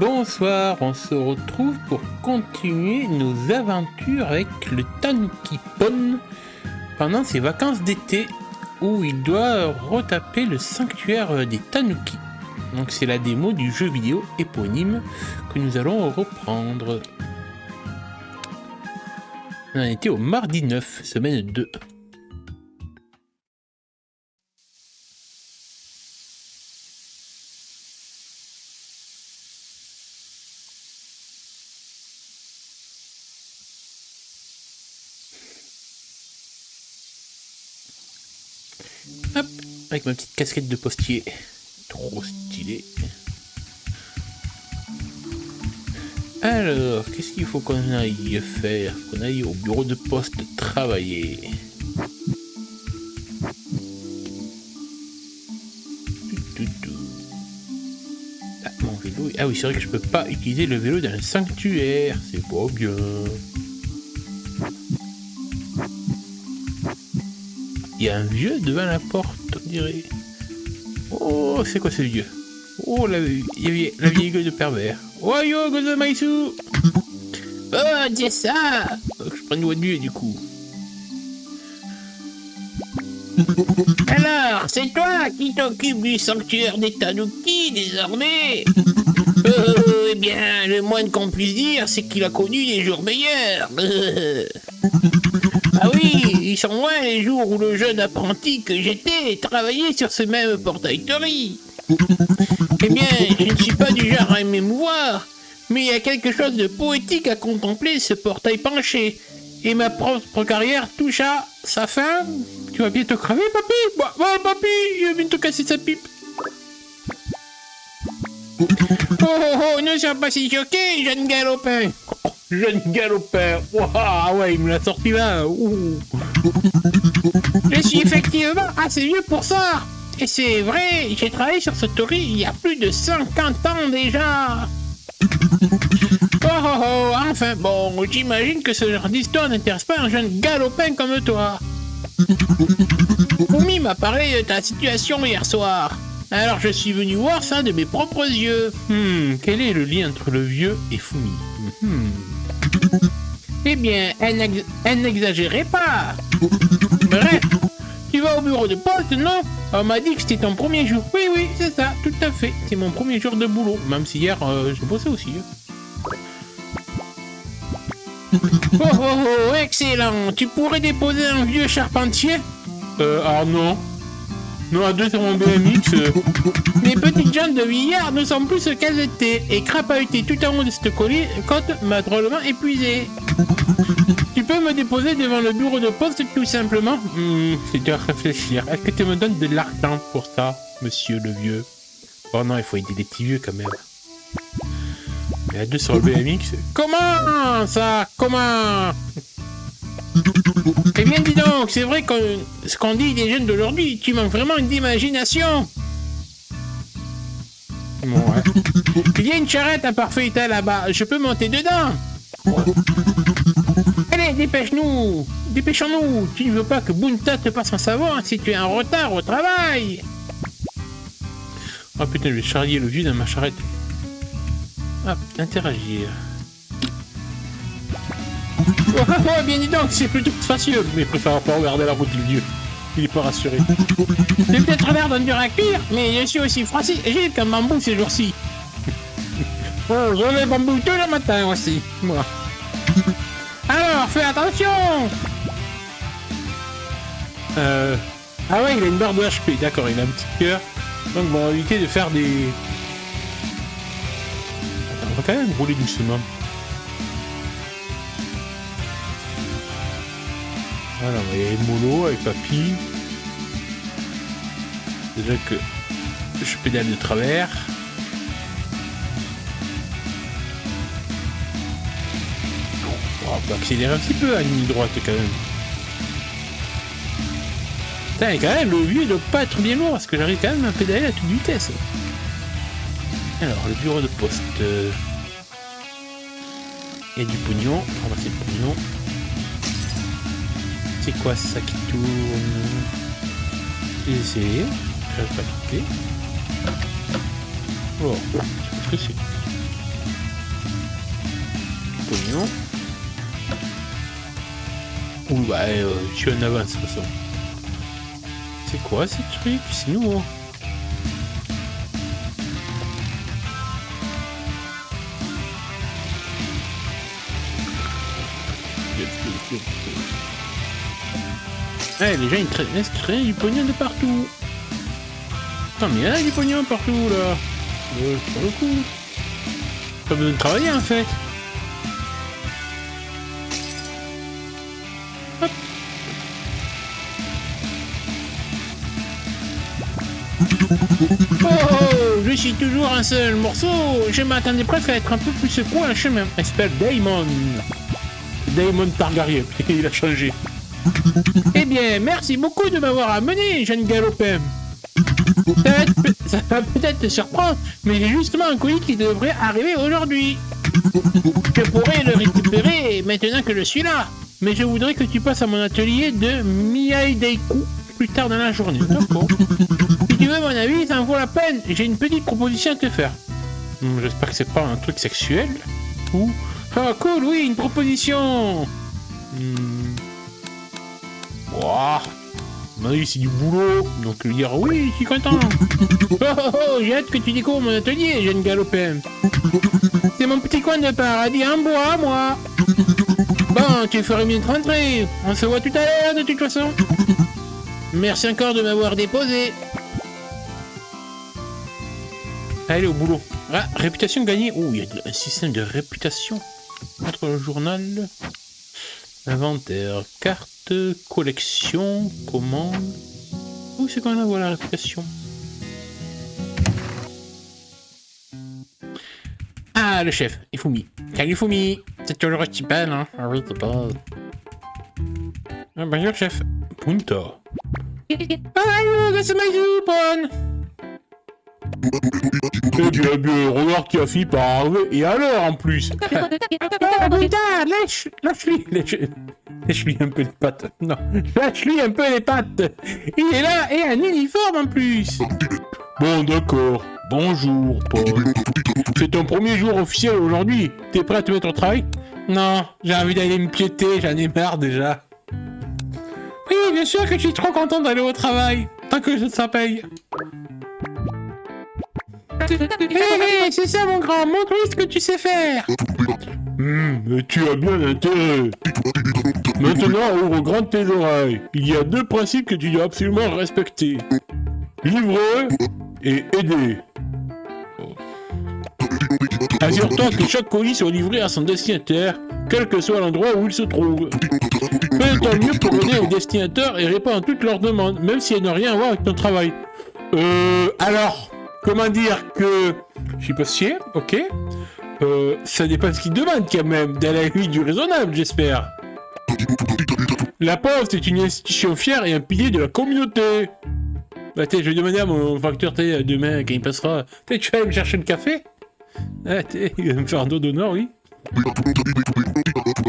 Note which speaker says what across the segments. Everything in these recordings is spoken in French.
Speaker 1: bonsoir, on se retrouve pour continuer nos aventures avec le Tanuki Pon pendant ses vacances d'été où il doit retaper le sanctuaire des Tanuki. Donc c'est la démo du jeu vidéo éponyme que nous allons reprendre. On en était au mardi 9, semaine 2. Hop, avec ma petite casquette de postier. Trop stylé. Alors, qu'est-ce qu'il faut qu'on aille faire? Qu'on aille au bureau de poste travailler. Ah, mon vélo. Ah oui, c'est vrai que je peux pas utiliser le vélo dans le sanctuaire. C'est pas bien. Il y a un vieux devant la porte, on dirait. Oh, c'est quoi ce vieux? Oh, la vieille gueule de pervers. Oh, yo, Gozamaisu! Oh, c'est ça! Je prends une voix de vieux, du coup. Alors, c'est toi qui t'occupes du sanctuaire des Tanuki, désormais? Eh bien, le moins qu'on puisse dire, c'est qu'il a connu des jours meilleurs. Ah oui, ils sont loin les jours où le jeune apprenti que j'étais travaillait sur ce même portail Tori. Eh bien, je ne suis pas du genre à m'émouvoir, mais il y a quelque chose de poétique à contempler ce portail penché. Et ma propre carrière touche à sa fin. Tu vas bientôt crever, papy? Bah, papy, il va bientôt casser sa pipe. Oh, ne sois pas si choqué, jeune galopin. Jeune galopin. Waouh, ouais, il me l'a sorti là. Ouh. Je suis effectivement assez vieux pour ça. Et c'est vrai, j'ai travaillé sur ce Tori il y a plus de 50 ans déjà. Oh, enfin bon, j'imagine que ce genre d'histoire n'intéresse pas un jeune galopin comme toi. Fumi m'a parlé de ta situation hier soir. Alors je suis venu voir ça de mes propres yeux. Quel est le lien entre le vieux et Fumi? Eh bien, elle n'exagérait pas. Bref, tu vas au bureau de poste, non? On m'a dit que c'était ton premier jour. Oui, c'est ça, tout à fait. C'est mon premier jour de boulot. Même si hier, j'ai bossé aussi. Oh, excellent. Tu pourrais déposer un vieux charpentier? Ah non. Non, à deux sur mon BMX. Les petites jantes de Villard ne sont plus ce qu'elles étaient. Et crapahuter tout en haut de cette côte m'a drôlement épuisé. Tu peux me déposer devant le bureau de poste tout simplement? C'est dur à réfléchir. Est-ce que tu me donnes de l'argent pour ça, monsieur le vieux? Oh non, il faut aider les petits vieux quand même. Mais à deux sur le BMX. Comment ça? Comment? Eh bien dis donc, c'est vrai que ce qu'on dit des jeunes d'aujourd'hui, tu manques vraiment d'imagination. Ouais. Il y a une charrette à parfait état là-bas, je peux monter dedans. Allez, dépêchons-nous. Tu ne veux pas que Bunta te passe un savon si tu es en retard au travail. Oh putain, je vais charrier le vieux dans ma charrette. Hop, interagir. Oh, bien dis donc, c'est plutôt facile, mais je préfère pas regarder la route du vieux. Il est pas rassuré. J'ai peut-être l'air d'un dur à cuire, mais je suis aussi fragile qu'un bambou ces jours-ci. Oh, j'en ai bambou tout le matin aussi, moi. Alors, fais attention. Ah ouais, il a une barre de HP, d'accord, il a un petit cœur. Donc bon, on va éviter de faire des... Attends, on va quand même rouler doucement. Voilà, on va y aller mollo avec papy. Déjà que je pédale de travers. On va accélérer un petit peu à la ligne droite quand même. Putain, quand même, le vieux doit pas être bien lourd parce que j'arrive quand même à pédaler à toute vitesse. Alors, le bureau de poste. Il y a du pognon. On va ramasser le pognon. C'est quoi ça qui tourne? J'ai essayé. J'arrive pas à cliquer. Oh, qu'est-ce que c'est? pognon. Ouh, bah, je suis en avance, de toute façon. C'est quoi ces trucs? C'est nouveau. Ouais, les gens ils laissent traîner du pognon de partout. Attends, mais il y en a du pognon partout là. Pour le coup. Pas besoin de travailler en fait. Hop. Oh, je suis toujours un seul morceau. Je m'attendais presque à être un peu plus secoué un chemin. Il s'appelle Daemon. Daemon Targaryen. Il a changé. Eh bien, merci beaucoup de m'avoir amené, jeune galopin. Ça va peut-être te surprendre, mais j'ai justement un colis qui devrait arriver aujourd'hui. Je pourrais le récupérer maintenant que je suis là, mais je voudrais que tu passes à mon atelier de Miyai-daiku plus tard dans la journée. D'accord. Si tu veux mon avis, ça en vaut la peine. J'ai une petite proposition à te faire. J'espère que c'est pas un truc sexuel. Ou... Ah cool, oui, une proposition. Wouah. Oui, c'est du boulot, donc lui dire oui, je suis content. Oh, j'ai hâte que tu découvres mon atelier, jeune galopin. C'est mon petit coin de paradis en bois, moi. Bon, tu ferais bien de rentrer. On se voit tout à l'heure, de toute façon. Merci encore de m'avoir déposé. Allez, au boulot. Ah, réputation gagnée. Oh, il y a un système de réputation. Entre le journal. Inventaire, carte, collection, commande. Où c'est qu'on a la réputation? Ah, le chef, Ifumi. Salut Ifumi. C'est toujours aussi belle, hein? Ah oui, c'est pas... Ah, bonjour chef. Punta. Ah, c'est ma bonne. Eh bien, regarde qui a fini par arriver, et à l'heure en plus. Oh putain, lâche-lui un peu les pattes. Non, lâche-lui un peu les pattes. Il est là, et un uniforme en plus. Bon, d'accord. Bonjour, Paul. C'est ton premier jour officiel aujourd'hui. T'es prêt à te mettre au travail? Non, j'ai envie d'aller me piéter, j'en ai marre déjà. Oui, bien sûr que je suis trop content d'aller au travail, tant que ça paye. Hé, c'est ça mon grand, montre-lui ce que tu sais faire. Tu as bien intérêt. Maintenant, ouvre grand tes oreilles. Il y a deux principes que tu dois absolument respecter. Livrer et aider. Assure-toi que chaque colis soit livré à son destinataire, quel que soit l'endroit où il se trouve. Fais de ton mieux pour aider les destinataires et répondre à toutes leurs demandes, même si elles n'ont rien à voir avec ton travail. Alors... Comment dire que... Je suis pas sûr, ok. Ça dépend ce qu'il demande quand même, dans la limite du raisonnable, j'espère. La Poste est une institution fière et un pilier de la communauté. Bah je vais demander à mon facteur demain, quand il passera... Tu vas aller me chercher le café? Il va me faire un dos d'honneur, oui.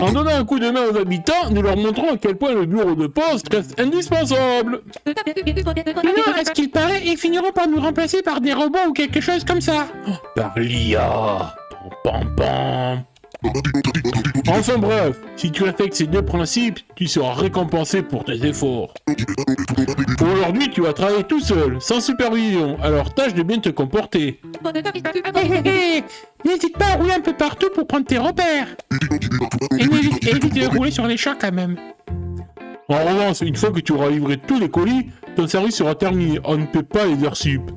Speaker 1: En donnant un coup de main aux habitants, nous leur montrons à quel point le bureau de poste reste indispensable. Non, à ce qu'il paraît, ils finiront par nous remplacer par des robots ou quelque chose comme ça. Par l'IA. Pam pam. Enfin bref, si tu respectes ces deux principes, tu seras récompensé pour tes efforts. Aujourd'hui, tu vas travailler tout seul, sans supervision, alors tâche de bien te comporter. N'hésite pas à rouler un peu partout pour prendre tes repères. Et évite de rouler sur les champs quand même. En revanche, une fois que tu auras livré tous les colis, ton service sera terminé. On ne paie pas les heures sup.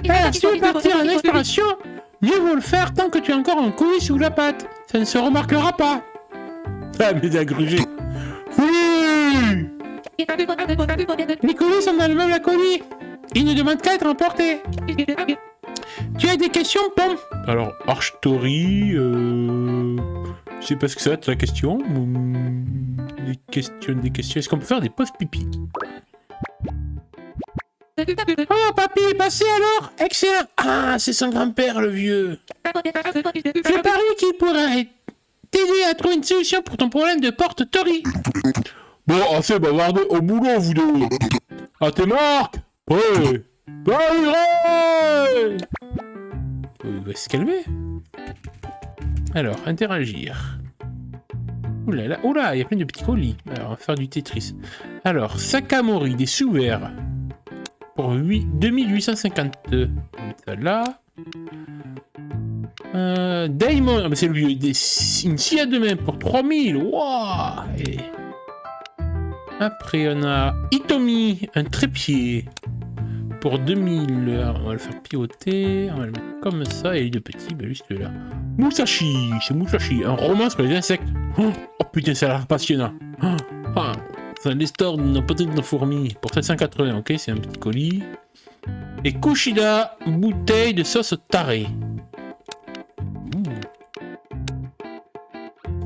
Speaker 1: Alors, si tu veux partir en exploration, mieux vaut le faire tant que tu as encore un colis sous la patte. Ça ne se remarquera pas. Ah, mais t'as grugé. Oui! Les colis sont dans le meuble à colis. Ils ne demandent qu'à être emportés. Tu as des questions, Pom? Alors, Archtory, je sais pas ce que ça va être la question. Des questions. Est-ce qu'on peut faire des pauses pipi? Oh, papy est passé alors? Excellent! Ah, c'est son grand-père, le vieux. Je parie qu'il pourrait t'aider à trouver une solution pour ton problème de porte Tori. Bon, assez bavardé, au boulot, vous deux. À tes marques! Ouais! Il va se calmer. Alors, interagir. Oula, il y a plein de petits colis. Alors, on va faire du Tetris. Alors, Sakamori, des sous-verts. Pour 2852. Ça là. Daimon, c'est le vieux. Une scie à deux mains pour 3000. Waouh. Et... après, on a Hitomi, un trépied. Pour 2000. Alors, on va le faire pivoter. On va le mettre comme ça. Et les deux petits, ben juste là. Musashi, c'est Musashi. Un roman sur les insectes. Oh putain, ça a l'air passionnant. C'est les stores d'une petite de fourmis. Pour 780, ok, c'est un petit colis. Et Kushida, bouteille de sauce tarée.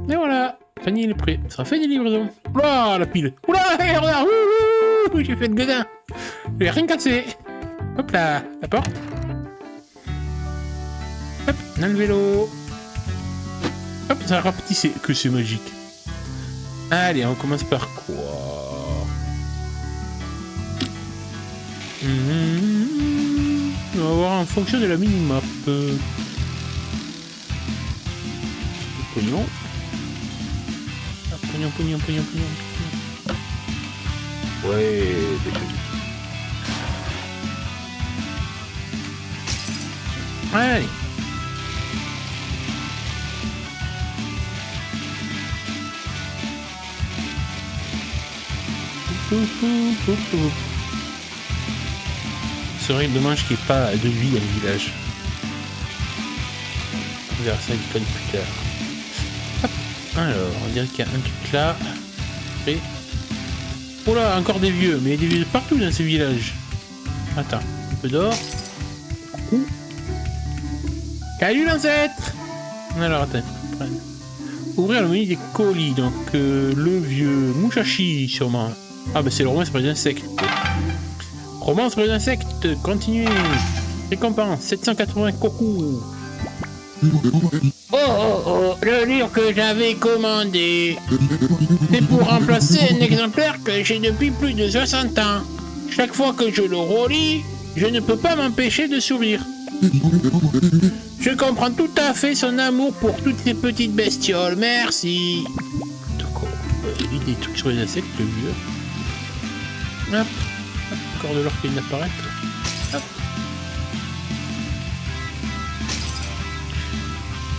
Speaker 1: Et voilà, Fanny il est prêt. Ça fait des livraisons. Oula, la pile. Oula, regarde. J'ai fait de gueudin. J'ai rien cassé. Hop là, la porte. Hop, on a le vélo. Hop, ça rapetissait. Que c'est magique. Allez, on commence par quoi? On va voir en fonction de la minimap. Pognon. Pognon. Ouais, des jolies. Allez. Ce serait dommage qu'il n'y ait pas de vie dans le village. On verra ça plus tard. Hop. Alors, on dirait qu'il y a un truc là. Et... oh là, encore des vieux. Mais il y a des vieux partout dans ce village. Attends, un peu d'or. Salut l'ancêtre. Alors, attends, ouvrir le menu des colis. Donc, le vieux Musashi, sûrement. Ah, bah c'est le roman sur les insectes. Roman sur les insectes, continuez. Récompense, 780 koku. Oh, le livre que j'avais commandé. C'est pour remplacer un exemplaire que j'ai depuis plus de 60 ans. Chaque fois que je le relis, je ne peux pas m'empêcher de sourire. Je comprends tout à fait son amour pour toutes ces petites bestioles, merci. D'accord, il y a des trucs sur les insectes, le vieux. Hop, encore de l'or qui vient d'apparaître. Hop.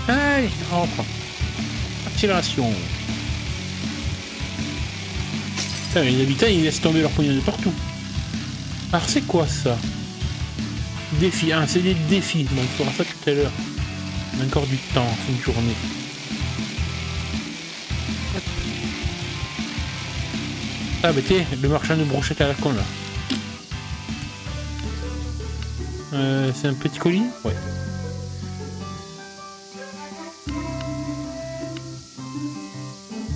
Speaker 1: Allez, on reprend. Accélération. Putain, les habitants ils laissent tomber leur pognon de partout. Alors c'est quoi ça? Défi, c'est des défis, donc on fera ça tout à l'heure. On a encore du temps, fin de journée. Ah bah tiens, le marchand de brochettes à la con là. C'est un petit colis? Ouais.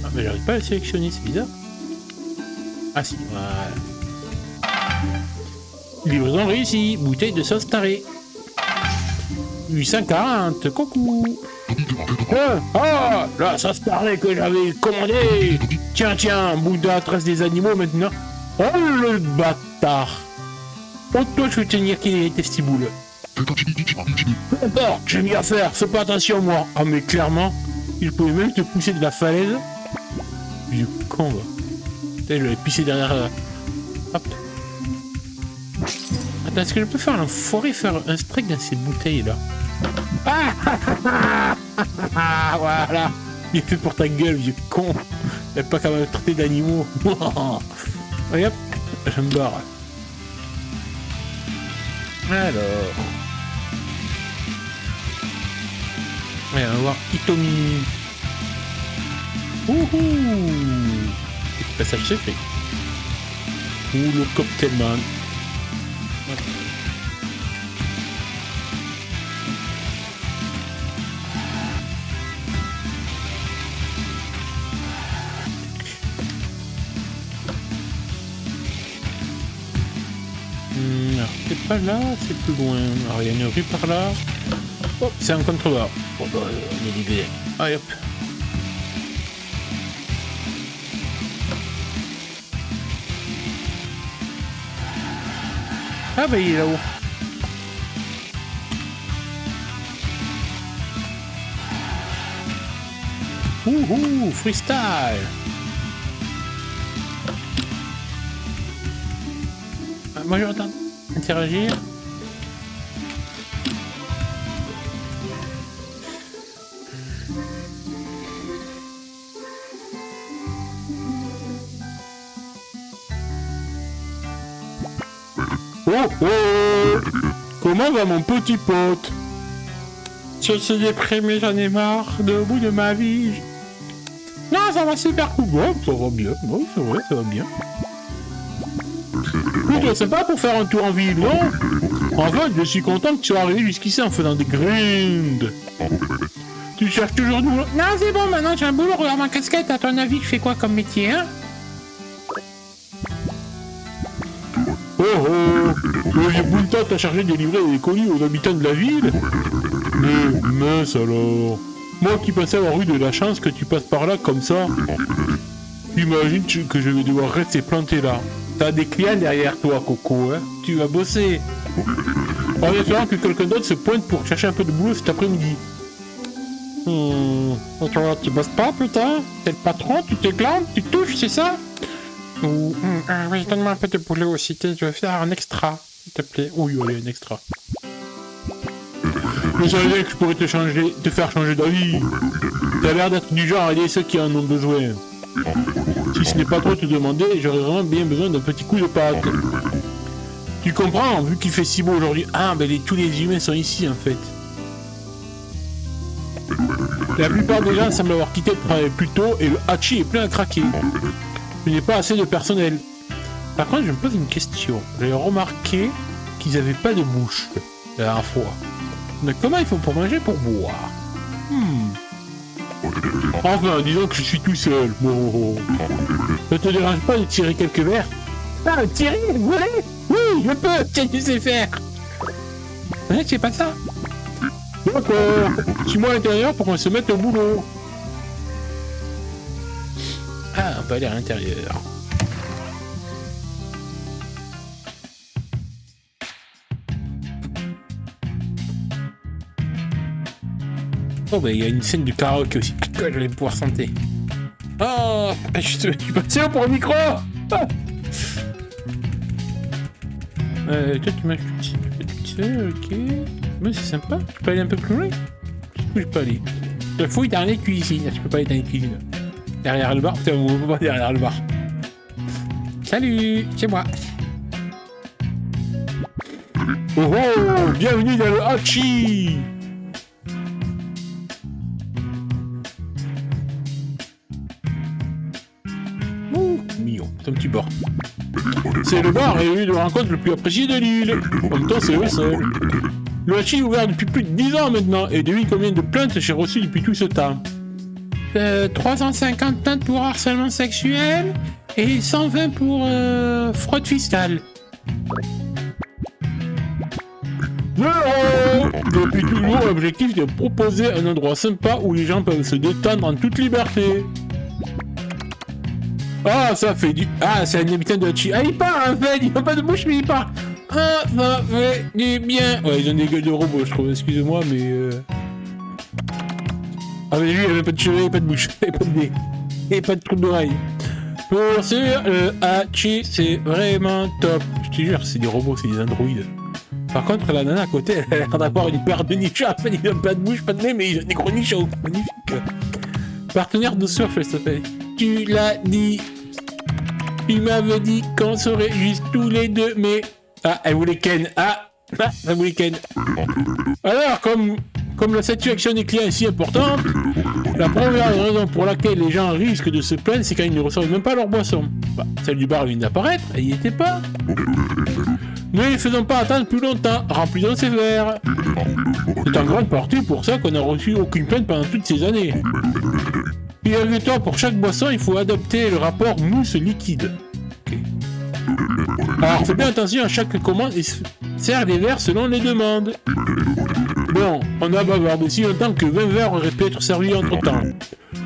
Speaker 1: Ah mais j'arrive pas à le sélectionner, c'est bizarre. Ah si, voilà. Livraison réussie, bouteille de sauce tarée. 840, coucou. La sauce tarée que j'avais commandée. Tiens, Bouddha trace des animaux maintenant. Oh le bâtard. Oh toi je vais tenir qu'il est testiboules. Peu importe, j'ai mis à faire, fais pas attention moi. Ah mais clairement, il pouvait même te pousser de la falaise. Vieux con va. Putain, je l'avais pissé derrière. Hop. Attends, est-ce que je peux faire l'enfoiré, faire un strike dans ces bouteilles là? Voilà. Il est fait pour ta gueule, vieux con. Il pas qu'à me traiter d'animaux. Allez hop, je me barre. Alors. Allez, on va voir Hitomi. Wouhou. Petit passage secret. Ou le cocktailman. Alors, c'est pas là, c'est plus loin. Alors, il y a une rue par là. Oh, c'est un contrebas. Bon, bah, on est libéré. Allez, hop. Ah, bah, il est là-haut. Ouhou, freestyle. Moi je retente. Interagir. Oh oh! Comment va mon petit pote? Je suis déprimé, j'en ai marre, au bout de ma vie. Non, ça va super cool. Ouais, ça va bien. Ouais, c'est vrai, ça va bien. Plutôt sympa pour faire un tour en ville, non? En fait, je suis content que tu sois arrivé jusqu'ici en faisant des grindes. Tu cherches toujours du boulot? Non, c'est bon, maintenant j'ai un boulot. Regarde ma casquette. À ton avis, je fais quoi comme métier, hein? Oh oh! Le Boulta t'a chargé de livrer des colis aux habitants de la ville? Mais mince alors! Moi qui pensais avoir eu de la chance que tu passes par là comme ça. Imagine que je vais devoir rester planté là. T'as des clients derrière toi, Coco, hein? Tu vas bosser. En espérant que quelqu'un d'autre se pointe pour chercher un peu de boulot cet après-midi. Et toi, tu bosses pas, putain? T'es le patron, tu t'éclates, tu touches, c'est ça? Oui, donne-moi un peu de boulot aussi, je vais faire un extra, s'il te plaît. Oui, allez, un extra. Je savais que je pourrais te faire changer d'avis. T'as l'air d'être du genre à aider ceux qui en ont besoin. Si ce n'est pas trop te demander, j'aurais vraiment bien besoin d'un petit coup de patte. Tu comprends, vu qu'il fait si beau aujourd'hui. Ah, ben tous les humains sont ici, en fait. La plupart des gens semblent avoir quitté le travail plus tôt et le hachi est plein à craquer. Il n'y a pas assez de personnel. Par contre, je me pose une question. J'ai remarqué qu'ils n'avaient pas de bouche la dernière fois. Mais comment ils font pour manger, pour boire? Enfin, disons que je suis tout seul. Bon. Ça te dérange pas de tirer quelques verres? Ah, tirer, vous voulez? Oui, je peux, tiens, tu sais faire. Ouais, c'est pas ça. D'accord. Suis-moi à l'intérieur pour qu'on se mette au boulot. Ah, on va aller à l'intérieur. Oh, bah il y a une scène de karaoké aussi. Ah, je vais pouvoir chanter. Oh, je suis passé pour le micro. Ah. Toi, tu m'as tout seul, ok. Mais c'est sympa. Je peux aller un peu plus loin? Je peux aller. Il faut dans les cuisines. Je peux pas aller dans les cuisines. Derrière le bar, putain, on peut pas derrière le bar. Salut, c'est moi. Oh oh, bienvenue dans le Hachi. Oh, mignon, c'est un petit bar. C'est le bar et lieu de rencontre le plus apprécié de l'île. En même temps, c'est eux seuls. Le Hachi est ouvert depuis plus de 10 ans maintenant et devine combien de plaintes j'ai reçues depuis tout ce temps. 350 plaintes pour harcèlement sexuel et 120 pour fraude fiscale. Depuis toujours, l'objectif est de proposer un endroit sympa où les gens peuvent se détendre en toute liberté. Ah, ça fait du... Ah, c'est un habitant de Hachi. Ah, il part en fait, il n'a pas de bouche mais il part. Ah, ça fait du bien. Ouais, ils ont des gueules de robots, je trouve, excusez-moi, mais... Ah mais lui, il avait pas de cheveux, pas de bouche, et pas de nez, et pas de trou d'oreille. Pour sûr, le Hachi, c'est vraiment top. Je te jure, c'est des robots, c'est des androïdes. Par contre, la nana à côté, elle a l'air d'avoir une paire de nichons. En fait, ils n'ont pas de bouche, pas de nez, mais ils ont des gros nichons. Magnifique. Partenaire de surf, elle s'appelle. Tu l'as dit. Tu m'avais dit qu'on serait juste tous les deux, mais... Ah, elle voulait ken. Ah, elle voulait ken. Alors, comme la satisfaction des clients est si importante, la première raison pour laquelle les gens risquent de se plaindre, c'est quand ils ne reçoivent même pas leur boisson. Bah, celle du bar vient d'apparaître, elle n'y était pas. Ne les faisons pas attendre plus longtemps, remplissons ces verres. C'est en grande partie pour ça qu'on n'a reçu aucune plainte pendant toutes ces années. Et avec toi, pour chaque boisson, il faut adopter le rapport mousse liquide. Okay. Alors fais bien attention à chaque commande et sers les verres selon les demandes. Bon, on a bavardé si longtemps que 20 verres auraient pu être servis entre temps.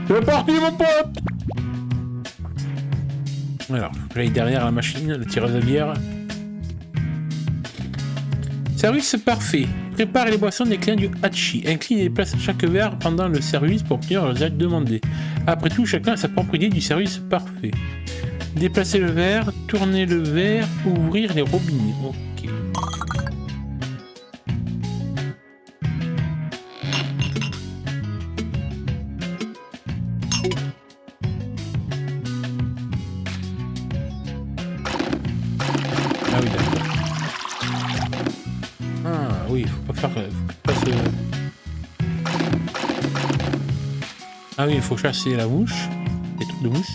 Speaker 1: C'est parti mon pote. Alors, j'aille derrière la machine, la tireuse à bière. Service parfait. Prépare les boissons des clients du Hachi. Incline et déplace chaque verre pendant le service pour obtenir les aides demandées. Après tout, chacun a sa propre idée du service parfait. Déplacer le verre, tourner le verre, ouvrir les robinets. Ok. Ah oui, d'accord. Ah oui, faut pas faire... Faut pas se... Ah oui, il faut chasser la mouche. Les trucs de mousse.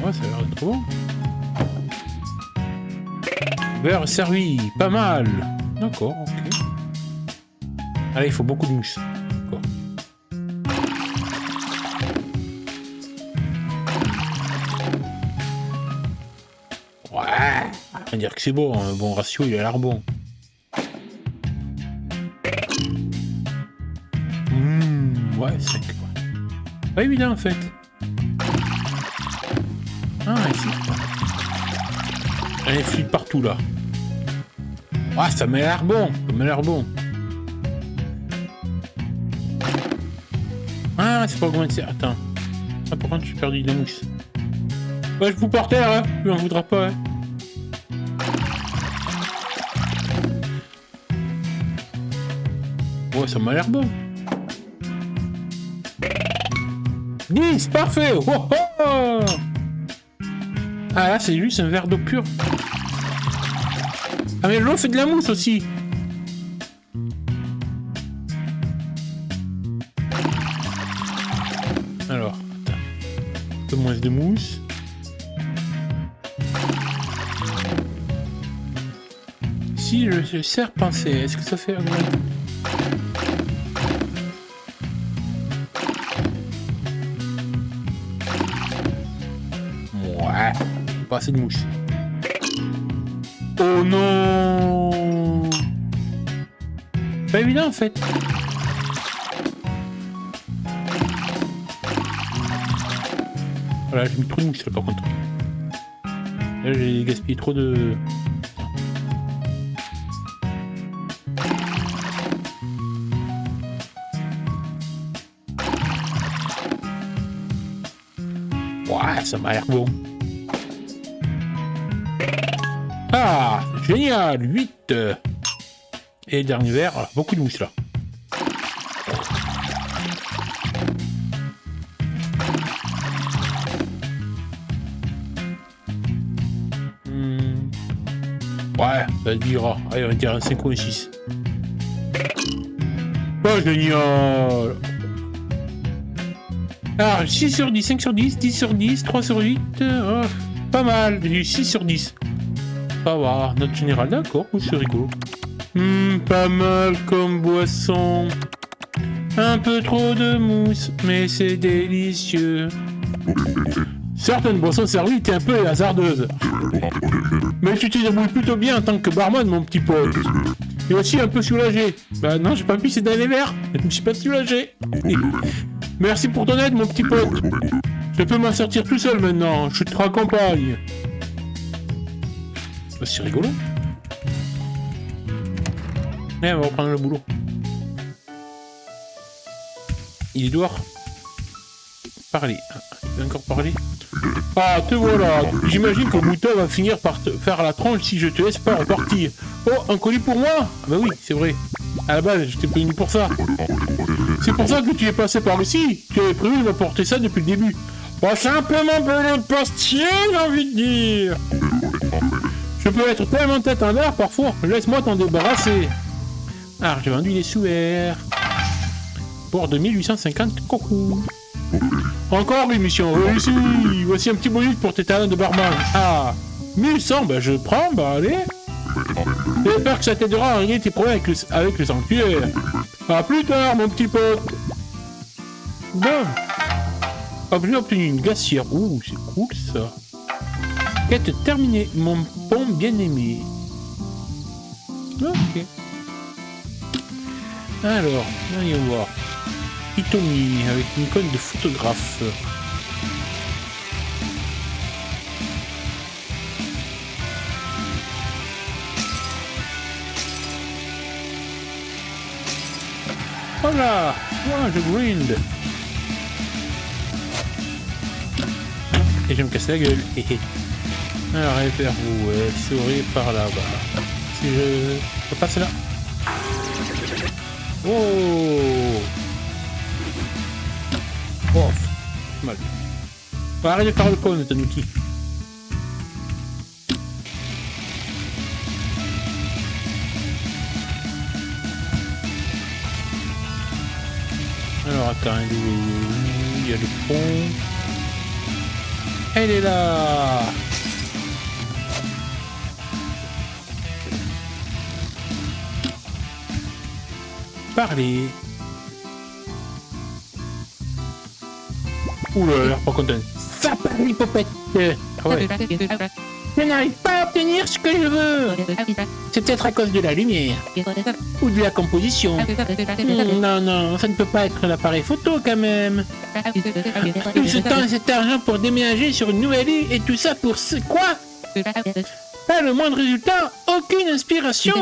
Speaker 1: Ouais, ça a l'air d'être bon. Beurre servi, pas mal. D'accord, ok. Allez, il faut beaucoup de mousse. D'accord. Ouais, on va dire que c'est bon, un bon ratio, il a l'air bon. Ouais, 5. Pas évident en fait. Ah, ici. Elle flippe partout là. Ah, ça m'a l'air bon. Ça m'a l'air bon. Ah, c'est pas augmenté. Attends. Ah, par contre, j'ai perdu de la mousse. Ouais, je vous par terre, hein. Tu m'en voudras pas, hein. Ouais, ça m'a l'air bon. 10, parfait. Oh, oh. Ah là, c'est juste un verre d'eau pure. Ah mais l'eau fait de la mousse aussi. Alors, attends. Un peu moins de mousse. Si je sers penser, est-ce que ça fait... Ouais, pas assez de mousse. Oh non! Pas évident en fait. Voilà, j'ai mis trop de mousse là par contre. Là j'ai gaspillé trop de... Ouais, ça m'a l'air bon. Ah, génial, 8. Et dernier verre, voilà, beaucoup de mousse là. Ouais, ça dira. Allez, on va dire un 5 ou un 6. Oh, génial. Alors, 6 sur 10, 5 sur 10, 10 sur 10, 3 sur 8. Oh, pas mal, j'ai eu 6 sur 10. Ça va, note générale, d'accord, c'est rigolo. Pas mal comme boisson. Un peu trop de mousse, mais c'est délicieux. Certaines boissons servies étaient un peu hasardeuses. Mais tu te débrouilles plutôt bien en tant que barman, mon petit pote. Et aussi un peu soulagé. Bah non, j'ai pas pu céder les verres. Je me suis pas soulagé. Merci pour ton aide, mon petit pote. Je peux m'en sortir tout seul maintenant. Je te raccompagne. Bah, c'est rigolo. Eh, on va reprendre le boulot. Il est dehors. Parler. Ah, tu veux encore parler? Ah, te voilà. J'imagine que Mouton va finir par te faire la tronche si je te laisse pas repartir. Oh, un colis pour moi? Ah bah oui, c'est vrai. À la base, je t'ai venu pour ça. C'est pour ça que tu es passé par ici. Tu avais prévu de m'apporter ça depuis le début. Bah, simplement pour le postier, j'ai envie de dire. Je peux être tellement tête en l'air parfois. Laisse-moi t'en débarrasser. Ah, j'ai vendu des sous-verres. Pour 2850 coucou. Encore une mission réussie. Voici un petit bonus pour tes talents de barman. Ah, 1100, bah je prends, bah allez. J'espère que ça t'aidera à régler tes problèmes avec le sanctuaire. A plus tard, mon petit pote. Bon. Hop, j'ai obtenu une glacière. Ouh, c'est cool ça. Quête terminée, mon pont bien-aimé. Ok. Alors, voyons voir. Hitomi avec une icône de photographe. Voilà. Moi, je grind. Et je me casse la gueule. Alors, elle vers où? Elle serait par là-bas. Si je passe là. Oh. Oh. Mal. Arrête de faire le con, Tanuki. Alors attends, il y a le pont. Elle est là. Parler. Oula, l'air pas content. Ça parle, popette. Ah ouais. Je n'arrive pas à obtenir ce que je veux. C'est peut-être à cause de la lumière. Ou de la composition. Non, non, ça ne peut pas être l'appareil photo quand même. Tout ce temps et cet argent pour déménager sur une nouvelle île et tout ça pour ce quoi? Pas le moindre résultat, aucune inspiration.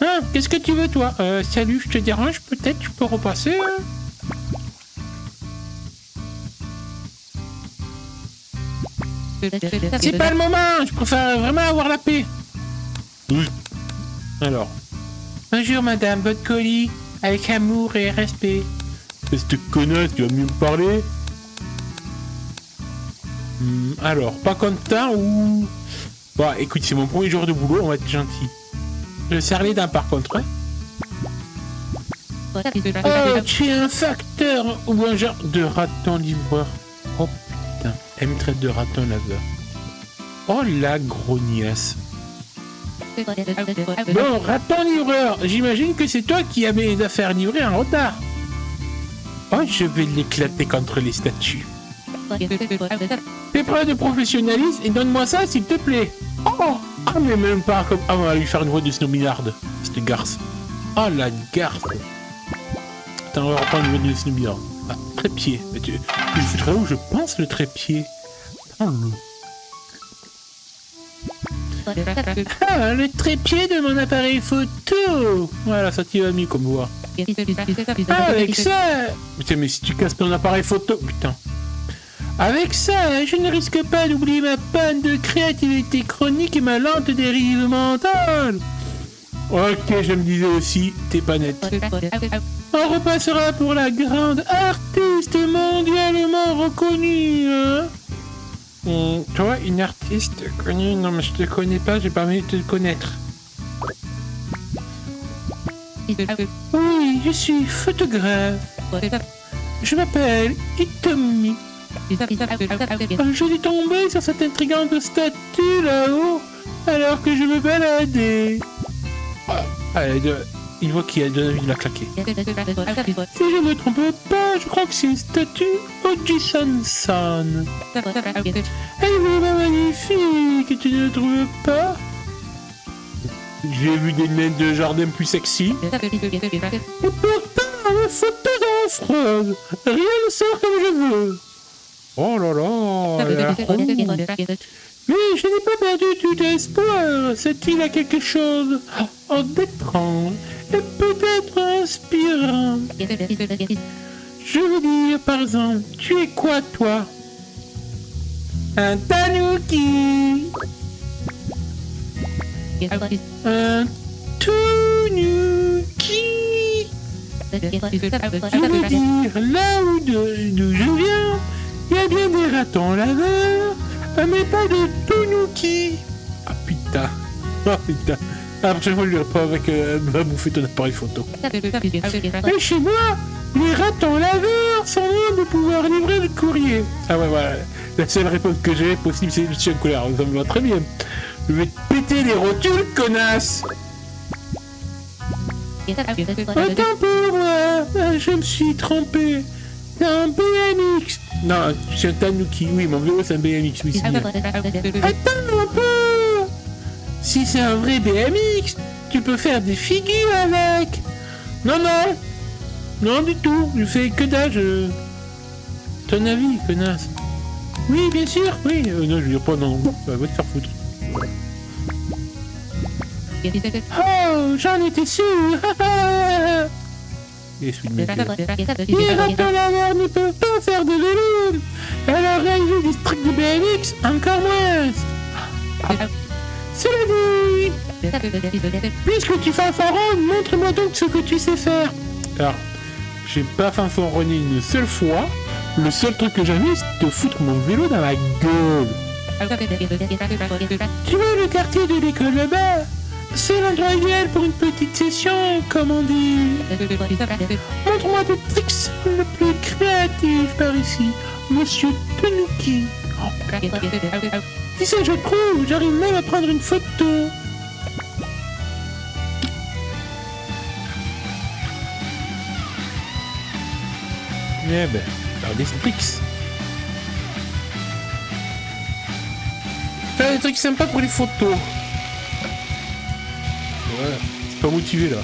Speaker 1: Hein? Qu'est-ce que tu veux toi? Salut, je te dérange peut-être, tu peux repasser hein? C'est pas le moment, je préfère vraiment avoir la paix. Oui. Alors. Bonjour madame, votre colis, avec amour et respect. Cette connasse, tu vas mieux me parler? Alors, pas content ou... Bon, écoute, c'est mon premier jour de boulot, on va être gentil. Je serre les dents par contre, hein. Oh, tu es un facteur ou un genre de raton livreur. Oh putain, elle me traite de raton laveur. Oh la grognasse. Bon, raton livreur, j'imagine que c'est toi qui as mes affaires livrées en retard. Oh, je vais l'éclater contre les statues. Fais preuve de professionnalisme et donne-moi ça s'il te plaît. Oh, ah mais même pas comme... Ah, on va lui faire une voix de Snowbillard. Cette garce. Oh la garce. Attends, on va reprendre une voix de Snowbillard. Ah, trépied. Mais tu foutrais où je pense le trépied? Ah, le trépied de mon appareil photo. Voilà, ça t'y va mieux comme voix. Ah, avec ça... Putain, mais si tu casses ton appareil photo... Putain. Avec ça, je ne risque pas d'oublier ma panne de créativité chronique et ma lente dérive mentale. Ok, je me disais aussi, t'es pas net. On repassera pour la grande artiste mondialement reconnue, hein. Toi, une artiste connue? Non, mais je te connais pas, j'ai pas envie de te connaître. Oui, je suis photographe. Je m'appelle Itomi. Je suis tombé sur cette intrigante statue là-haut alors que je me baladais. Il voit qu'il a donné envie de la claquer. Si je ne me trompe pas, je crois que c'est une statue Ojisan-san. Elle est vraiment magnifique, tu ne trouves pas? J'ai vu des naines de jardin plus sexy. Et pourtant, la photo affreuse. Rien ne sort comme je veux. Oh là là, mais je n'ai pas perdu tout espoir. Cette île a quelque chose d'étrange et peut-être inspirant. Je veux dire, par exemple, tu es quoi, toi? Un tanuki. Un tanuki. Je veux dire, là où je viens, il y a bien des ratons laveurs, mais pas de tanuki. Ah putain. Ah putain. La prochaine fois, je lui réponds avec va bouffer ton appareil photo. Et chez moi, les ratons laveurs sont loin de pouvoir livrer le courrier. Ah ouais, voilà. La seule réponse que j'ai possible, c'est le chien de colère. Ça me va très bien. Je vais te péter les rotules, connasse. Attends pour moi, je me suis trompé. C'est un BMX. Non, c'est un tanuki. Oui, mon vélo, c'est un BMX. Oui, c'est bien. Attends un peu. Si c'est un vrai BMX, tu peux faire des figures avec. Non, non. Non, du tout. Je fais que dalle. Ton avis, connasse. Oui, bien sûr. Oui. Non, je veux dire pas non. Va te faire foutre. Oh, j'en étais sûr. Essuie de ma gueule. Les rappels à l'air ne peuvent pas faire de vélo. Alors réaliser des tricks de BMX, encore moins. Cela dit, puisque tu fanfaronnes, montre-moi donc ce que tu sais faire. Alors, j'ai pas fanfaronné une seule fois. Le seul truc que j'avais, c'est de foutre mon vélo dans la gueule. Tu vois le quartier de l'école là-bas? C'est l'endroit idéal pour une petite session, comme on dit. Montre-moi tes tricks le plus créatif par ici, Monsieur Tanuki. Si ça je trouve, j'arrive même à prendre une photo. Eh ben, alors des tricks. Faire des trucs sympas pour les photos. Ouais, c'est pas motivé là.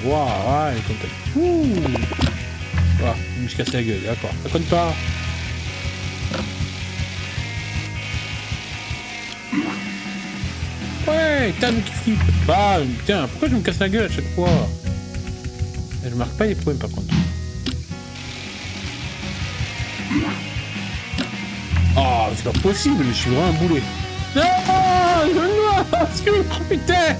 Speaker 1: Waouh, ouais, il est content. Ouh. Ah, il me casse la gueule, d'accord. Ça compte pas. Ouais, Tam qui flippe. Bah, putain, pourquoi je me casse la gueule à chaque fois? Je marque pas les points par contre. Oh, c'est pas possible, je suis vraiment un boulet. Non, non, putain.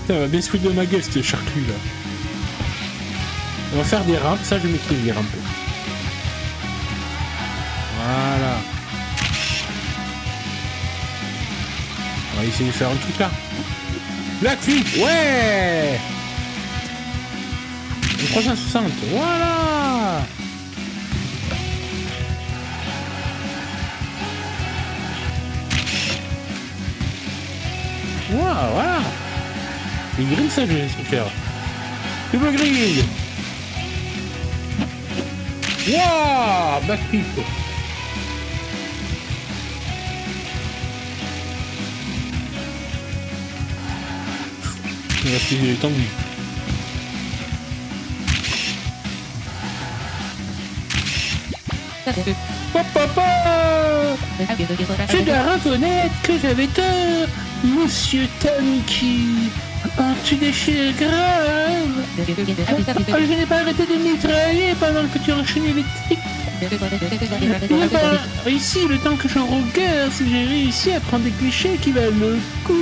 Speaker 1: Putain, elle va bien se foutre de ma gueule cette charclue là. On va faire des rampes, ça je maîtrise les rampes. Voilà. On va essayer de faire un truc là. Blackflip, ouais. 360, voilà. Wow, voilà. Les grilles, ça je vais faire. Double grille. Wow, backflip. Parce que j'ai tendu. Je dois reconnaître que j'avais tort, Monsieur Tanuki. Oh, tu déchires grave. Je n'ai pas arrêté de mitrailler pendant que tu enchaînais les tricks. Ici, le temps que je regarde, si j'ai réussi à prendre des clichés qui valent le coup.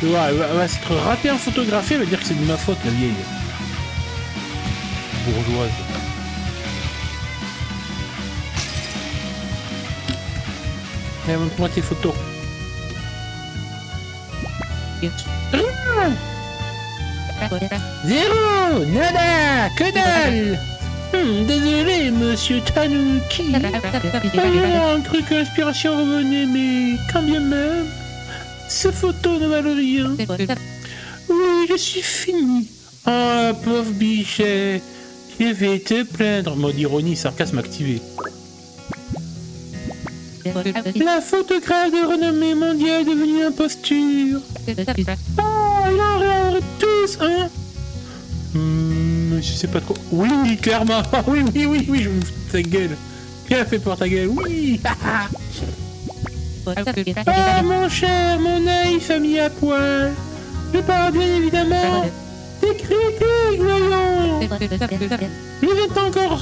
Speaker 1: Ouais, elle va s'être ratée en photographie, elle va dire que c'est de ma faute, la vieille. Bourgeoise. Allez, montre-moi tes photos. Rien. Zéro, nada, que dalle. Désolé, Monsieur Tanuki. J'ai cru que l'inspiration revenait, mais quand bien même, ces photos ne valent rien. Oui, je suis fini. Oh, pauvre bichet. Je vais te plaindre. Mode ironie, sarcasme activé. La photographe de renommée mondiale est devenue imposture. Oh, il en rêve tous, hein? Je sais pas trop. Oui, clairement. Oui, je me fous de ta gueule. Bien fait pour ta gueule. Oui. Ah, mon cher, mon œil famille à poil. Je parle bien évidemment des critiques, voyons. Vous êtes encore...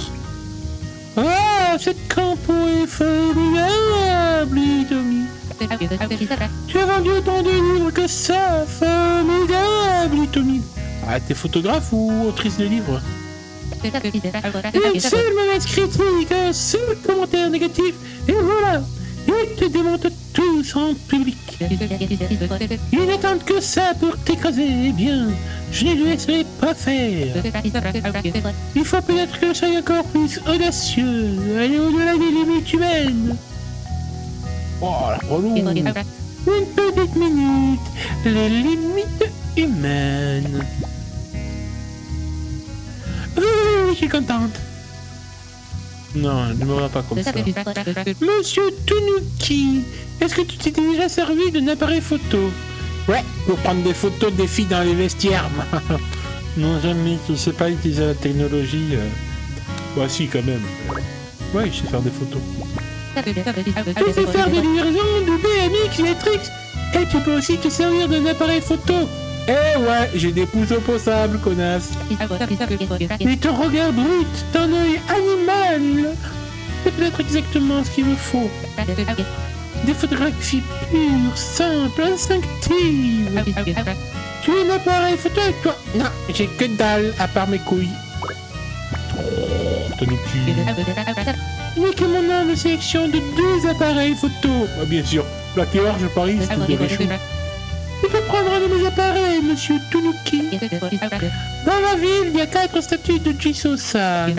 Speaker 1: Ah, cette campo est formidable, Tommy. Tu as vendu autant de livres que ça, formidable, Tommy. Ah, t'es photographe ou autrice de livres? Une seule mauvaise critique, un seul commentaire négatif, et voilà. Ils te démontent tous en public. Ils n'attendent que ça pour t'écraser. Eh bien, je ne le laisserai pas faire. Il faut peut-être que je sois encore plus audacieux. Aller au-delà des limites humaines. Oh, la relou. Une petite minute. Les limites humaines. Oui, je suis contente. Non, ne me va pas comme ça. Monsieur Tanuki, est-ce que tu t'es déjà servi d'un appareil photo? Ouais, pour prendre des photos des filles dans les vestiaires. Non, jamais, je sais pas utiliser la technologie. Bah si, quand même. Ouais, je sais faire des photos. Tu sais faire des livraisons de BMX électriques et tu peux aussi te servir d'un appareil photo. Eh ouais, j'ai des pouces opposables, connasse. Mais ton regard brut, ton œil animal, c'est peut-être exactement ce qu'il me faut. Des photographies pures, simples, instinctives. Tu as un appareil photo avec toi? Non, j'ai que dalle, à part mes couilles. N'est que mon humble sélection de 2 appareils photo. Ah, bien sûr, la Théor, je parie, c'est de réchaud. Tu peux prendre un de mes appareils, monsieur Tanuki. Dans ma ville, il y a 4 statues de Jisoo-san.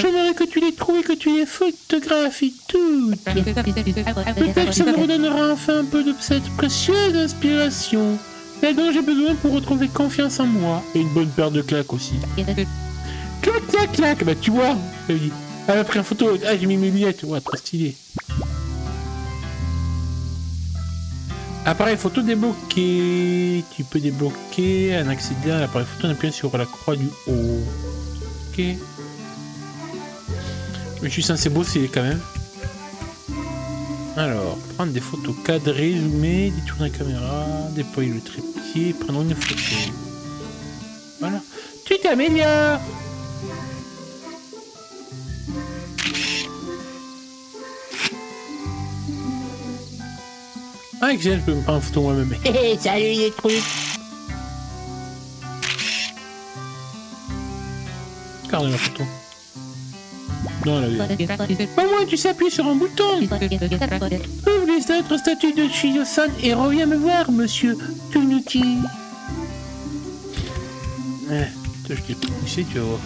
Speaker 1: J'aimerais que tu les trouves et que tu les photographies toutes. Peut-être que ça me redonnera enfin un peu de cette précieuse inspiration. C'est dont j'ai besoin pour retrouver confiance en moi. Et une bonne paire de claques aussi. Clac, clac, clac. Bah tu vois, elle a pris une photo. Ah, j'ai mis mes lunettes. Ouais, trop stylé. Appareil photo débloqué. Tu peux débloquer en accédant à l'appareil photo en appuyant sur la croix du haut. Ok. Mais je suis censé bosser quand même. Alors, prendre des photos cadrées, zoomer, détourner la caméra, déployer le trépied, prendre une photo. Voilà. Tu t'améliores. Ah, excellent, je peux me prendre une photo moi-même. Hé, salut les trucs. Regardez la photo. Non, elle avait... Au moins, tu sais appuyer sur un bouton. Ouvre les autres statues de Jisoo-san et reviens me voir, monsieur Tanuki. Je t'ai poussé, tu vas voir.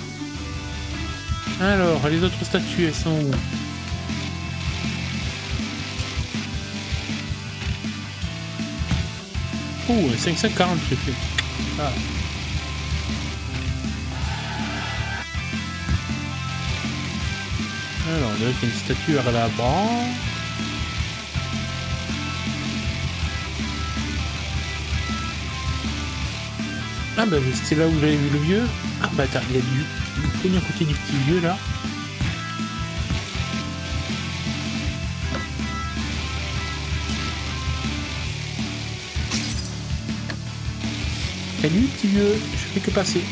Speaker 1: Alors, les autres statues, elles sont où? Oh, 540, j'ai fait. Ah. Alors, on dirait qu'il y a une statue vers là-bas. Ah bah c'était là où j'avais vu le vieux. Ah bah attends, il y a du premier côté du petit vieux là. Salut petit vieux, je fais que passer.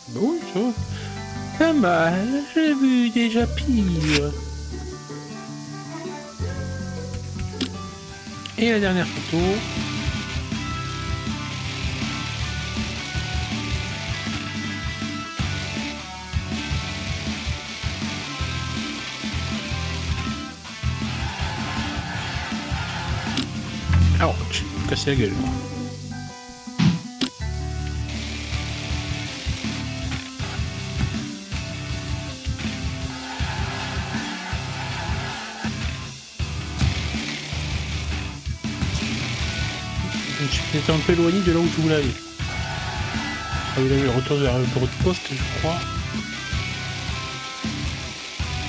Speaker 1: Bon, ça va. Pas mal, j'ai vu déjà pire. Et la dernière photo. Ouch, casser la gueule. Je suis un peu éloigné de là où je voulais aller. Ah, vous avez le retour vers le bureau de poste, je crois.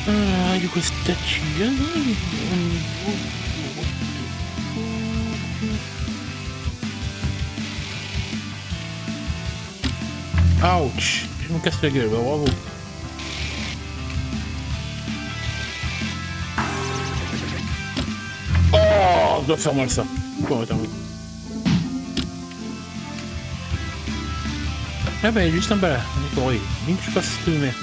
Speaker 1: Ah, du coup, statue. Ouch, je me casse la gueule, bah, bravo. Oh, je dois faire mal ça. Bon, attends, oui. Ah bah, il est juste en bas là, d'accord, oui. Bien que je passe cette merde.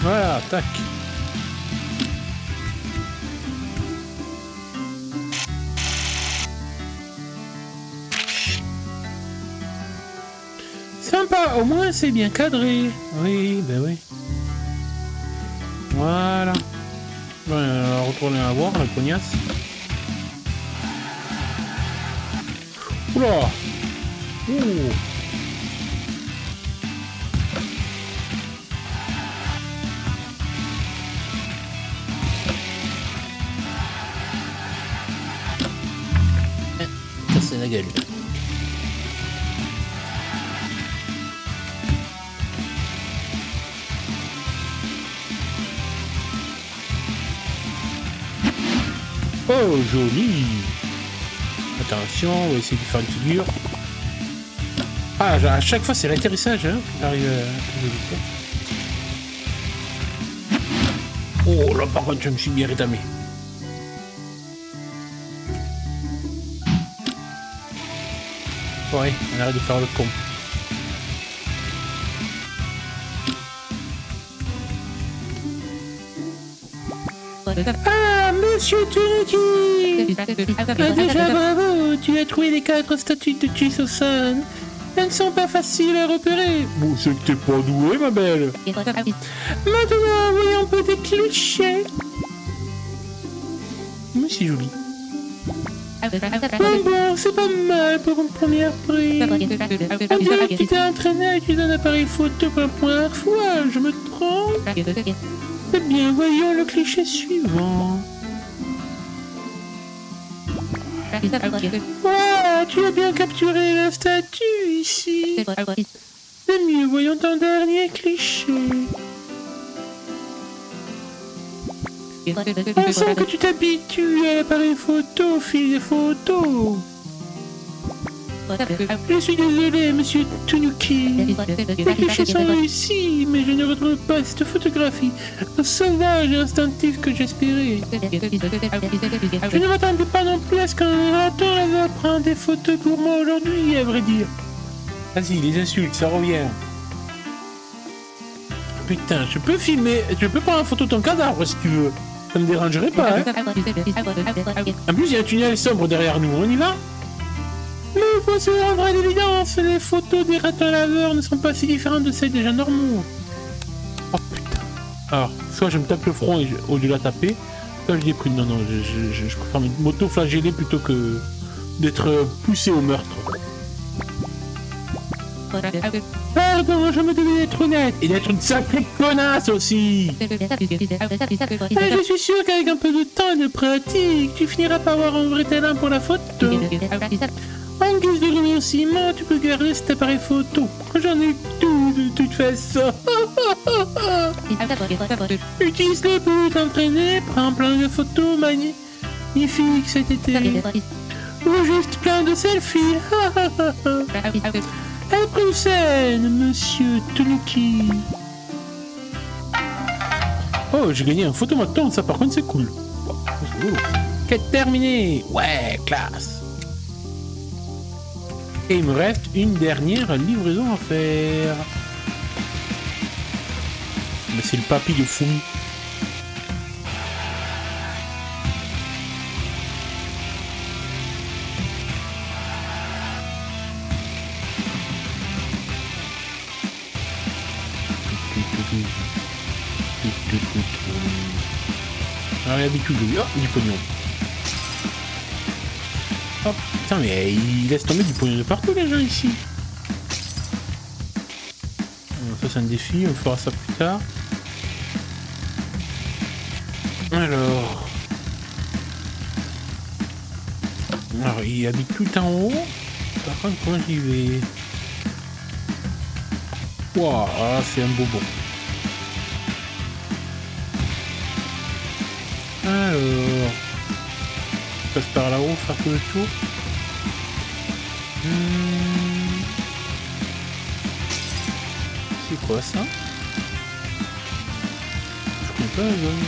Speaker 1: Voilà, tac. Sympa, au moins c'est bien cadré. Oui, bah oui. Voilà. Bon, on va retourner à voir la cognasse. Oula. Ouh. Casser la gueule. Oh, joli. Attention, on va essayer de faire une figure. Ah, à chaque fois, c'est l'atterrissage, hein. J'arrive à... Oh, là, par contre, je me suis bien rétamé. Ouais, on arrête de faire le con. Ah, monsieur Tanuki! Déjà bravo, tu as trouvé les 4 statues de Chiso-san. Elles ne sont pas faciles à repérer. Bon, c'est que t'es pas doué, ma belle. Maintenant, voyons un peu des clichés. Mais c'est joli. Bon, c'est pas mal pour une première prise. On dirait que tu t'es entraîné à utiliser un appareil photo pour la première fois. Je me trompe? Eh bien, voyons le cliché suivant. Wow, tu as bien capturé la statue ici. C'est mieux, voyons ton dernier cliché. On sent que tu t'habitues à l'appareil photo au fil des photos. Je suis désolé, monsieur Tanuki. Les clichés sont réussis, mais je ne retrouve pas cette photographie sauvage et instinctive que j'espérais. Je ne m'attendais pas non plus à ce qu'un raton va prendre des photos pour moi aujourd'hui, à vrai dire. Vas-y, les insultes, ça revient. Putain, je peux filmer, je peux prendre une photo de ton cadavre si tu veux. Ça me dérangerait pas, hein. En plus, il y a un tunnel sombre derrière nous, on y va? Mais pour se rendre à l'évidence, les photos des ratons laveurs ne sont pas si différentes de celles des gens normaux. Oh putain. Alors, soit je me tape le front au lieu de la taper, soit je déprime. Non, je préfère m'auto-flageller plutôt que d'être poussé au meurtre. Pardon, je me devais d'être honnête et d'être une sacrée connasse aussi. Je suis sûr qu'avec un peu de temps et de pratique, tu finiras par avoir un vrai talent pour la photo. En guise de remerciement, tu peux garder cet appareil photo. J'en ai tout de toute façon. Utilise-le pour t'entraîner, prends plein de photos magnifiques cet été. Ou juste plein de selfies. À la prochaine, monsieur Tanuki. Oh, j'ai gagné un photomaton, ça par contre c'est cool. Quête terminée. Ouais, classe. Et il me reste une dernière livraison à faire. Mais c'est le papy de Fumi. Ah, l'habitude, oh, du pognon. Oh putain, mais il laisse tomber du pognon de partout les gens ici. Ça c'est un défi, on fera ça plus tard. Alors, il habite tout en haut. Par contre, comment j'y vais? Waouh, c'est un bobo. Alors, je passe par là-haut, faire tout le tour. C'est quoi ça? Je connais pas la zone.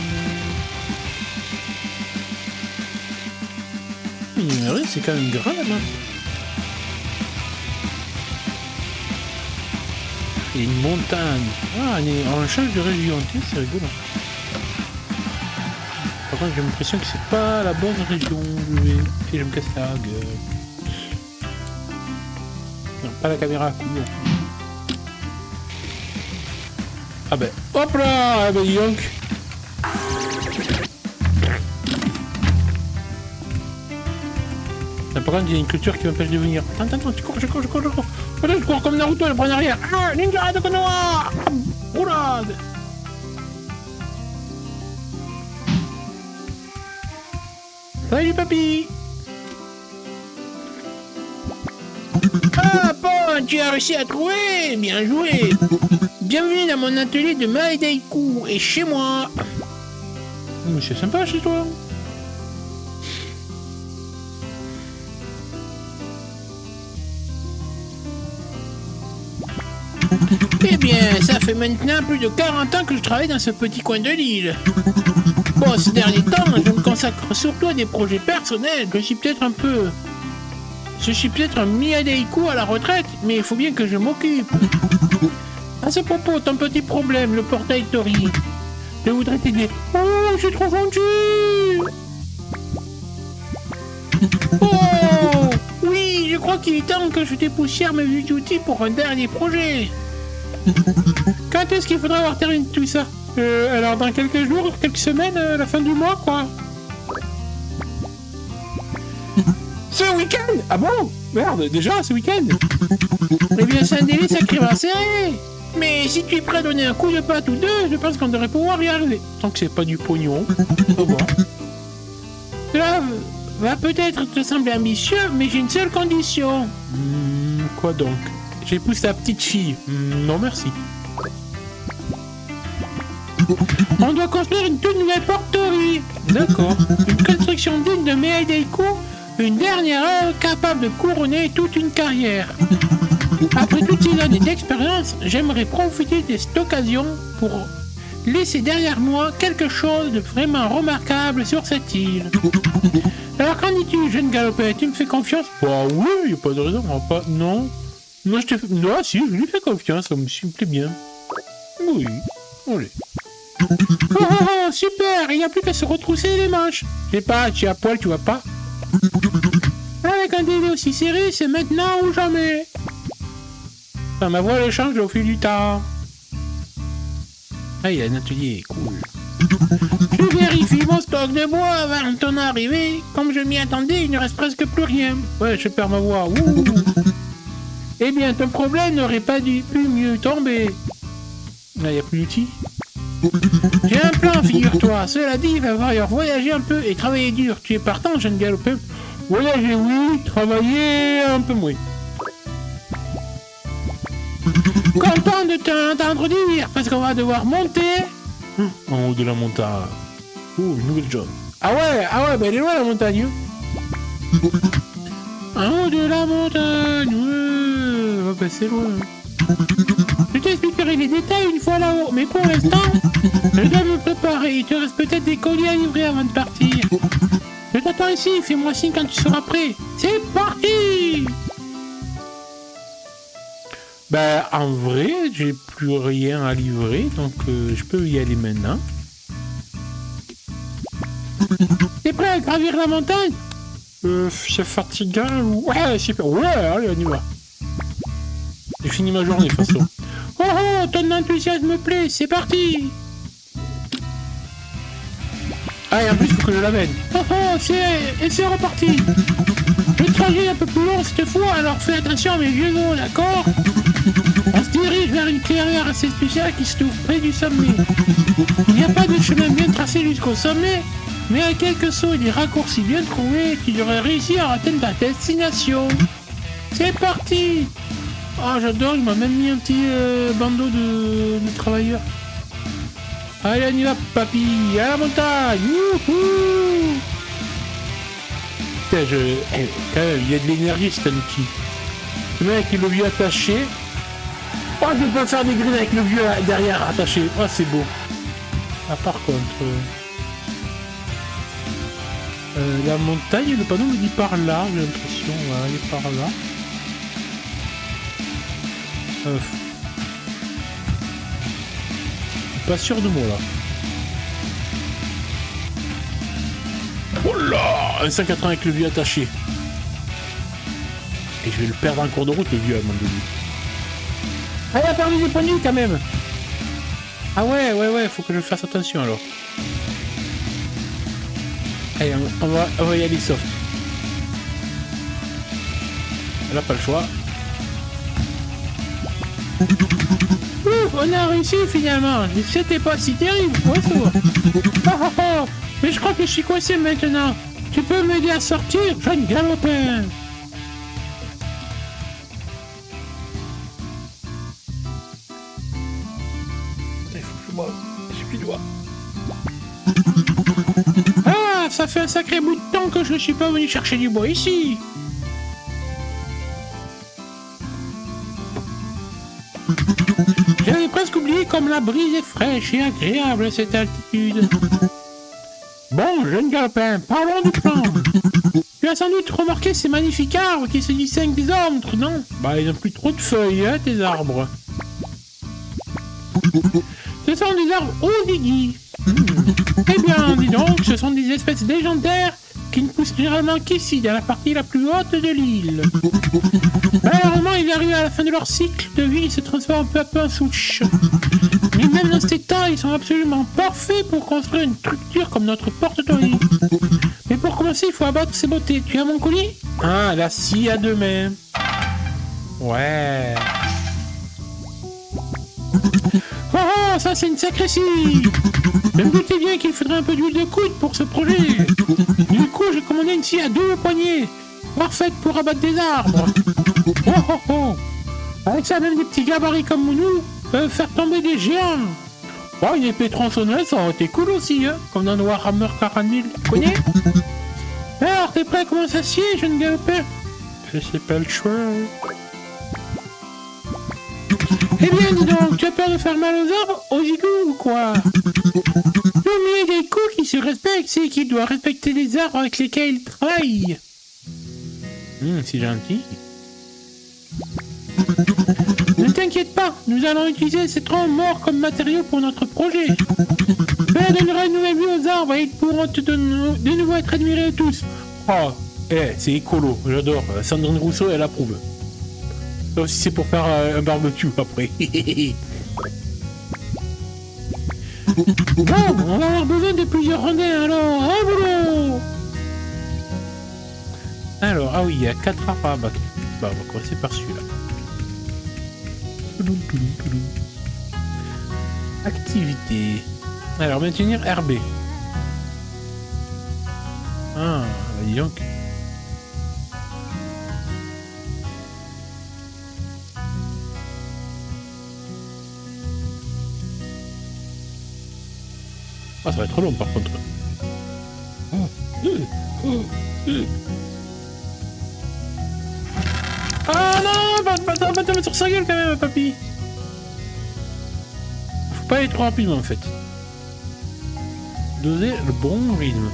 Speaker 1: Mais c'est quand même grand là-bas. Il y a une montagne. Ah, on change de région, c'est rigolo. Par contre, j'ai l'impression que c'est pas la bonne région. Et je me casse la gueule. Non, pas la caméra à couille. Ah ben, hop là, ah ben, donc. Là, par contre, il y a une culture qui m'empêche de venir. Attends, je cours. Voilà, je cours comme Naruto, elle prend arrière. Ah, ninja de Konoha. Oula. Salut papy. Ah bon, tu as réussi à trouver. Bien joué. Bienvenue dans mon atelier de Maedaiku et chez moi. Mais c'est sympa chez toi. Eh bien, ça fait maintenant plus de 40 ans que je travaille dans ce petit coin de l'île. Bon, ces derniers temps, je me consacre surtout à des projets personnels. Je suis peut-être un Miyadeiku à la retraite, mais il faut bien que je m'occupe. À ce propos, ton petit problème, le portail Tori. Je voudrais t'aider. Oh, je suis trop gentil. Oh, oui, je crois qu'il est temps que je dépoussière mes vieux outils pour un dernier projet. Quand est-ce qu'il faudra avoir terminé tout ça? Alors dans quelques jours, quelques semaines, la fin du mois, quoi. Ce week-end? Ah bon? Merde, déjà, ce week-end? Eh bien, c'est un délai sacrément serré. Mais si tu es prêt à donner un coup de patte ou deux, je pense qu'on devrait pouvoir y arriver. Tant que c'est pas du pognon. Au revoir. Cela va peut-être te sembler ambitieux, mais j'ai une seule condition. Quoi donc? J'épouse ta petite fille. Non, merci. On doit construire une toute nouvelle porterie. D'accord. Une construction digne de Miyadeiku, une dernière œuvre capable de couronner toute une carrière. Après toutes ces années d'expérience, j'aimerais profiter de cette occasion pour laisser derrière moi quelque chose de vraiment remarquable sur cette île. Alors qu'en dis-tu, jeune galopin, tu me fais confiance? Bah oui, y a pas de raison, on va pas... Non. Non, je te fais... Non, si, je lui fais confiance, ça me plaît bien. Oui, allez. Oh, super, il n'y a plus qu'à se retrousser les manches. Je sais pas, tu es à poil, tu vois pas? Avec un délai aussi serré, c'est maintenant ou jamais. Enfin, ma voix elle change au fil du temps. Ah, il y a un atelier, cool. Je vérifie mon stock de bois avant ton arrivée. Comme je m'y attendais, il ne reste presque plus rien. Ouais, je perds ma voix. Ouh. Eh bien, ton problème n'aurait pas pu mieux tomber. Là, il n'y a plus d'outils. J'ai un plan, figure-toi. Cela dit, il va falloir voyager un peu et travailler dur. Tu es partant, jeune galopin? Voyager, oui. Travailler, un peu moins. Content de t'entendre dire, parce qu'on va devoir monter en haut de la montagne. Oh, une nouvelle job. Ah ouais, bah elle est loin la montagne. En haut de la montagne, ouais, bah c'est loin. Je t'expliquerai les détails une fois là-haut, mais pour l'instant, je dois me préparer. Il te reste peut-être des colis à livrer avant de partir. Je t'attends ici, fais-moi signe quand tu seras prêt. C'est parti! Bah, en vrai, j'ai plus rien à livrer, donc je peux y aller maintenant. T'es prêt à gravir la montagne? C'est fatigant ou... Ouais, super. Ouais, allez, on y va. J'ai fini ma journée, de toute façon. Oh, oh, ton enthousiasme me plaît, c'est parti! Ah, et en plus, il faut que je l'amène. Oh, oh, c'est reparti! Le trajet est un peu plus long cette fois, alors fais attention à mes vieux os, d'accord? On se dirige vers une clairière assez spéciale qui se trouve près du sommet. Il n'y a pas de chemin bien tracé jusqu'au sommet, mais à quelques sauts et des raccourcis bien trouvés, tu devrais réussir à atteindre ta destination. C'est parti! Ah, j'adore, il m'a même mis un petit bandeau de travailleurs. Allez, on y va, papy, à la montagne! Youhou! Putain, quand même, il y a de l'énergie, cet outil. Le mec, il le vieux attaché. Oh, je peux faire des grines avec le vieux derrière attaché. Oh, c'est beau. Ah, par contre... la montagne, le panneau me dit par là, j'ai l'impression. Voilà, elle est par là. Pas sûr de moi, là. Oh là, un 180 avec le vieux attaché. Et je vais le perdre en cours de route, le vieux, à un moment donné. Ah, il a perdu des points de vie, quand même. Ah ouais, faut que je fasse attention, alors. Allez, on va y aller soft. Elle a pas le choix. On a réussi finalement. C'était pas si terrible. Ouais, ça va. Oh, oh, oh. Mais je crois que je suis coincé maintenant. Tu peux m'aider à sortir, jeune galopin? Il faut que je m'en... J'ai plus de doigts. Ah, ça fait un sacré bout de temps que je ne suis pas venu chercher du bois ici. presque oublié comme la brise est fraîche et agréable à cette altitude. Bon, jeune galopin, parlons du plan. Tu as sans doute remarqué ces magnifiques arbres qui se distinguent des autres, non? Bah, ils n'ont plus trop de feuilles, hein, tes arbres. Ce sont des arbres Odigi. Eh bien, dis donc, ce sont des espèces légendaires qui ne poussent généralement qu'ici, dans la partie la plus haute de l'île. Malheureusement, ils arrivent à la fin de leur cycle de vie et se transforment peu à peu en souche. Mais même dans cet état, ils sont absolument parfaits pour construire une structure comme notre porte-toilette. Mais pour commencer, il faut abattre ces beautés. Tu as mon colis? Ah, la scie à 2 mains. Ouais. Oh, oh, ça c'est une sacrée scie. Je me doutais bien qu'il faudrait un peu d'huile de coude pour ce projet. Du coup, j'ai commandé une scie à 2 poignées. Parfaite pour abattre des arbres. Oh, oh, oh. Avec ça, même des petits gabarits comme nous peuvent faire tomber des géants. Oh, une épée tronçonneuse, ça aurait été cool aussi, hein, comme dans Warhammer 40 000, tu connais? Alors, t'es prêt à commencer à scier, jeune galopin? Je sais pas le choix. Eh bien, dis donc, tu as peur de faire mal aux arbres, aux égouts ou quoi? Le mieux des coups qui se respecte, c'est qu'il doit respecter les arbres avec lesquels il travaille. C'est gentil. Ne t'inquiète pas, nous allons utiliser ces troncs morts comme matériaux pour notre projet. Cela donnera une nouvelle vie aux arbres et ils pourront de nouveau être admirés de tous. Oh, c'est écolo, j'adore. Sandrine Rousseau, elle approuve. Ça aussi, c'est pour faire un barbecue après. Bon, on va avoir besoin de plusieurs rondins, alors, un boulot. Alors, ah oui, il y a 4 arbres à abattre. Bah, on va commencer par celui-là. Activité. Alors, maintenir RB. Ah, bah dis donc. Ah, ça va être trop long par contre. Ah non, pas te mettre sur sa gueule quand même, papy. Faut pas aller trop rapidement en fait. Doser le bon rythme.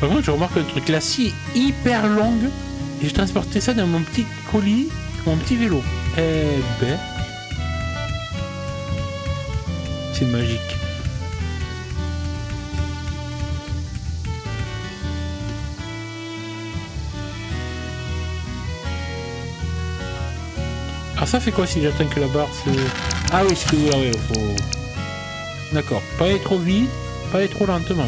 Speaker 1: Par contre, je remarque le truc, la scie est hyper longue et je transportais ça dans mon petit colis, mon petit vélo. Eh ben, c'est magique. Ah, ça fait quoi si j'atteins que la barre se... Ah oui, c'est que vous l'avez, faut... D'accord, pas aller trop vite, pas aller trop lentement.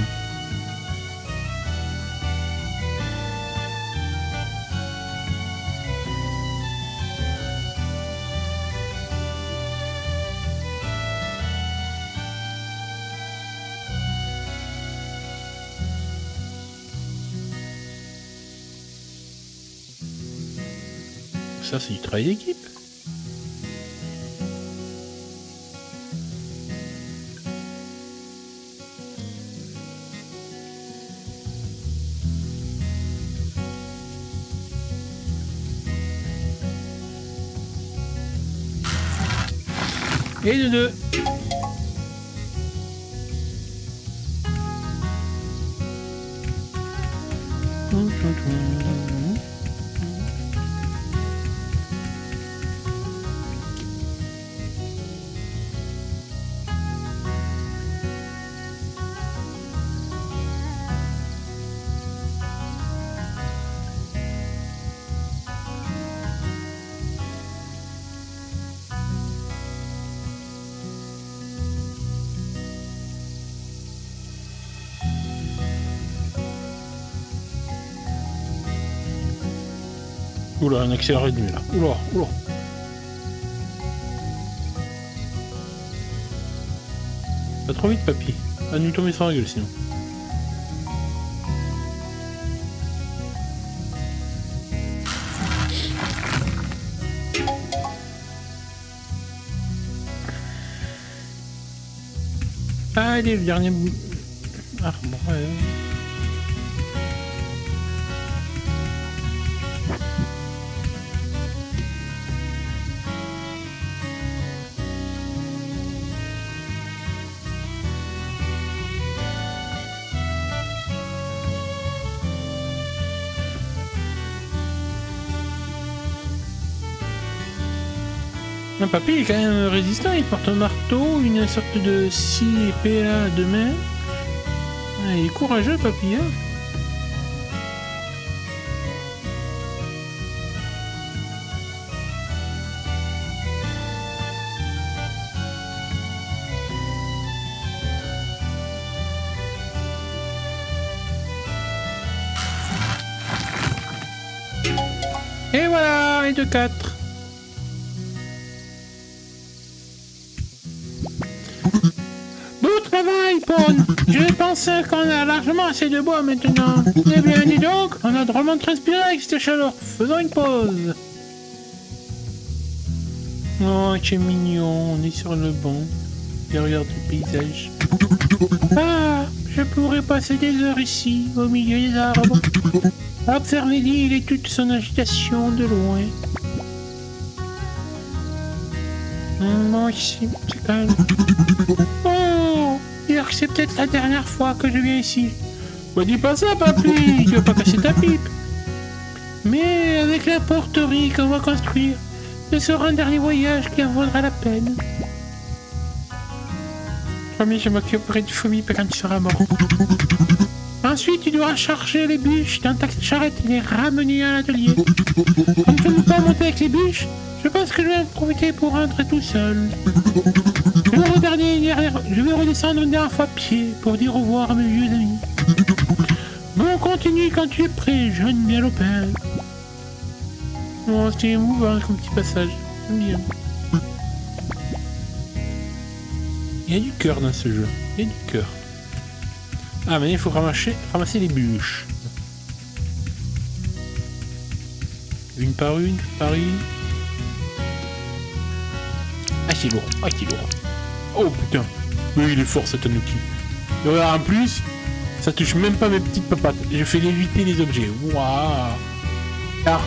Speaker 1: Ça, c'est du travail d'équipe. Et de deux. Oula, un accéléré de nuit là. Oula, oula. Pas trop vite, papy. Va nous tomber sur la gueule sinon. Allez, le dernier bout. Ah, bon, ouais. Un papy il est quand même résistant, il porte un marteau, une sorte de scie épée là à 2 mains. Ah, il est courageux papy hein. Et voilà, et de 4. Beau travail, Paul. Je pense qu'on a largement assez de bois maintenant. Eh bien, dis donc, on a drôlement transpiré avec cette chaleur. Faisons une pause. Oh, c'est mignon, on est sur le banc. Et regarde le paysage. Ah, je pourrais passer des heures ici, au milieu des arbres. Observer l'île et toute son agitation de loin. Moi ici, c'est calme. Oh, dire que c'est peut-être la dernière fois que je viens ici. Bah dis pas ça, papy, tu vas pas casser ta pipe. Mais avec la porterie qu'on va construire, ce sera un dernier voyage qui en vaudra la peine. Promis, je m'occuperai du Fumi quand tu seras mort. Ensuite, tu devras charger les bûches dans ta charrette et les ramener à l'atelier. Comme je ne peux pas monter avec les bûches, je pense que je vais en profiter pour rentrer tout seul. Je vais redescendre une dernière fois à pied pour dire au revoir à mes vieux amis. Bon, continue quand tu es prêt, jeune galopin. Oh, c'était émouvant comme petit passage. J'aime bien. Il y a du cœur dans ce jeu. Il y a du cœur. Ah, maintenant il faut ramasser les bûches. Une par une, par une. Ah, c'est lourd. Ah, c'est lourd. Oh putain. Oui, il est fort ce Tanuki. Et regarde, en plus, ça touche même pas mes petites papates. Je fais léviter les objets. Waouh. Alors,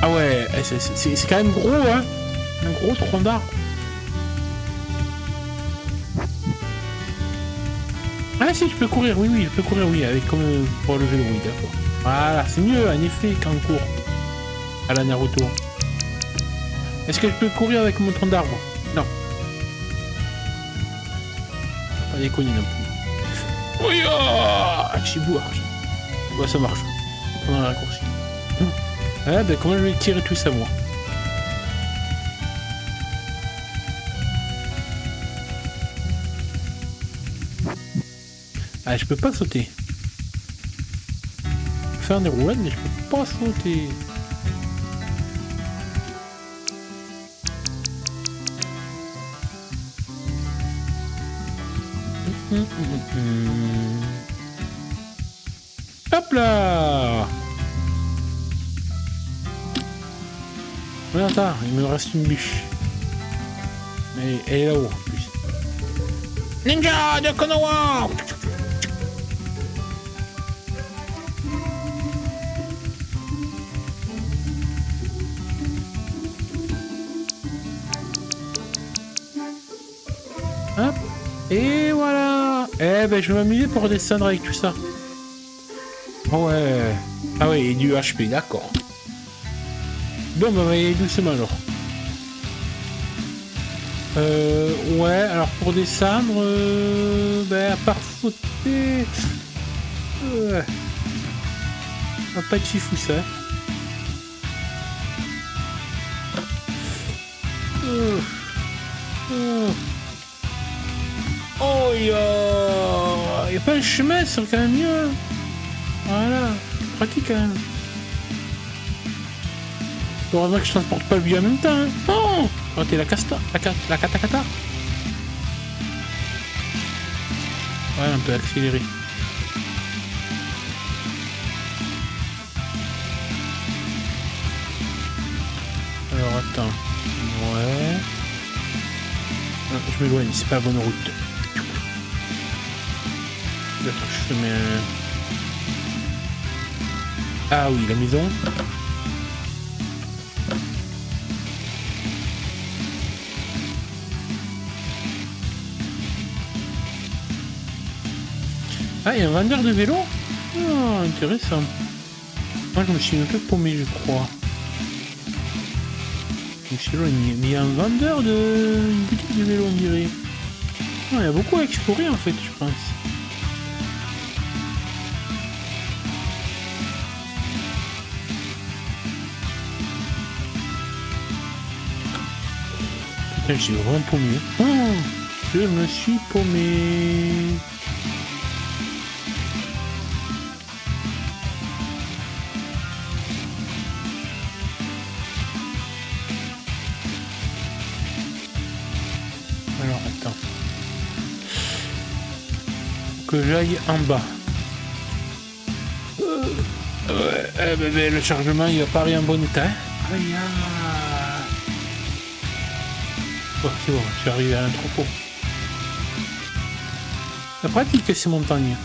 Speaker 1: ah ouais, c'est quand même gros, hein. Un gros tronc d'arbre. Ah si, je peux courir, oui, je peux courir, oui, avec comme pour le vélo, oui, d'accord. Voilà, c'est mieux, en effet, quand on court. À la Naruto. Est-ce que je peux courir avec mon tronc d'arbre? Non. Pas déconner non plus. Oui, oh, Chiboua. Ouais, ça marche. On prend un raccourci. Ah, ben comment je vais tirer tout ça, moi? Ah, je peux pas sauter. Faire des roulades, mais je peux pas sauter. Hop là! Oui, attends, il me reste une bûche. Mais elle est là-haut en plus. Ninja de Konoha! Hop, et voilà. Eh ben je vais m'amuser pour redescendre avec tout ça. Oh ouais. Ah ouais, et du HP, d'accord. Bon, bah on va y aller doucement alors. Ouais, alors pour descendre, ben à part sauter, on va pas être fifou ça. Oh, y a pas un chemin, c'est quand même mieux. Voilà, pratique quand même. Heureusement que je transporte pas le vieux en même temps. Hein. Oh, oh t'es la katakata. Ouais, on peut accélérer. Alors attends. Ouais. Ah, je m'éloigne, c'est pas la bonne route. D'accord, je mets un... Ah oui, la maison. Ah, il y a un vendeur de vélo. Ah, intéressant. Moi, je me suis un peu paumé, je crois. Je me suis éloigné. Mais il y a un vendeur de... une boutique de vélo, on dirait. Ah, il y a beaucoup à explorer, en fait, je pense. Putain, je suis vraiment paumé. Oh, je me suis paumé. Alors, attends. Que j'aille en bas. Ouais, le chargement, il apparaît en bon état. Hein. Aïe, oh, c'est bon, je suis arrivé à l'entrepôt. C'est pratique ces montagnes.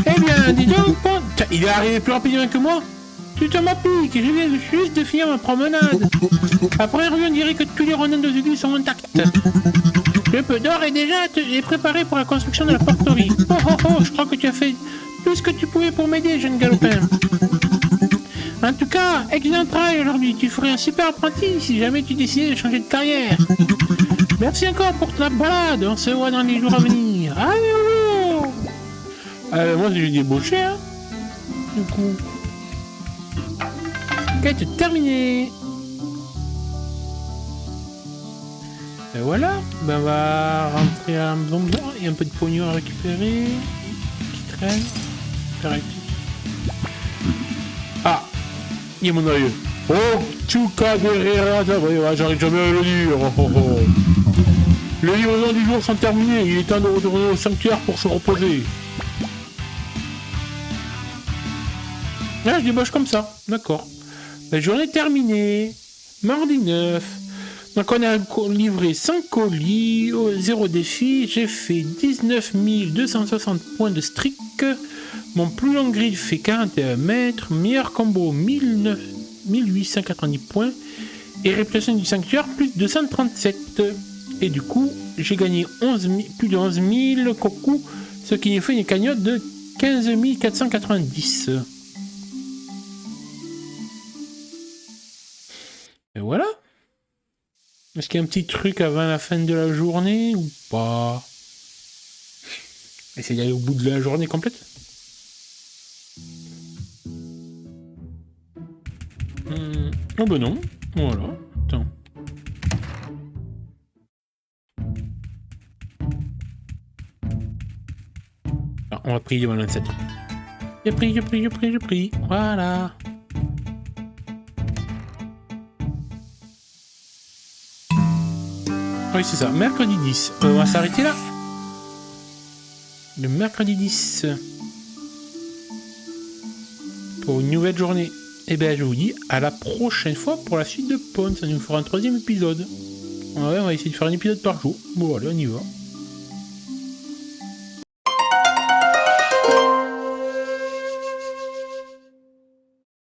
Speaker 1: Eh bien, dis donc, tiens, il est arrivé plus rapidement que moi. Tu te m'appliques, je viens juste de finir ma promenade. Après, on dirait que tous les rondins de Zugu sont intacts. Le peu d'or est déjà préparé pour la construction de la porterie. Oh oh oh, je crois que tu as fait tout ce que tu pouvais pour m'aider, jeune galopin. En tout cas, excellent travail aujourd'hui. Tu ferais un super apprenti si jamais tu décidais de changer de carrière. Merci encore pour ta balade. On se voit dans les jours à venir. Allez, moi, j'ai débauché, hein. Du coup. Quête terminée. Et voilà. Ben, on va rentrer à la maison. Il y a un peu de pognon à récupérer. Qui traîne. Ah, il y a mon œil. Oh, Chuka de Rera, j'arrive jamais à le dire. Oh, oh, oh. Les livraisons du jour sont terminées. Il est temps de retourner au sanctuaire pour se reposer. Là, je débauche comme ça. D'accord. La journée terminée. Mardi 9. Donc, on a livré 5 colis, 0 défi. J'ai fait 19 260 points de streak. Mon plus long grid fait 41 mètres. Meilleur combo 1890 points. Et réputation du sanctuaire plus 237. Et du coup, j'ai gagné plus de 11 000 cocos. Ce qui nous fait une cagnotte de 15 490. Et voilà. Est-ce qu'il y a un petit truc avant la fin de la journée ou pas? Essayer d'aller au bout de la journée complète. Oh ben non. Voilà. Attends. Ah, on va prier devant l'ancêtre. Je prie. Voilà. Oui, c'est ça. Mercredi 10. On va s'arrêter là. Le mercredi 10. Pour une nouvelle journée. Et bien, je vous dis à la prochaine fois pour la suite de Pwn. Ça nous fera un 3e épisode. Ouais, on va essayer de faire un épisode par jour. Bon, allez, on y va.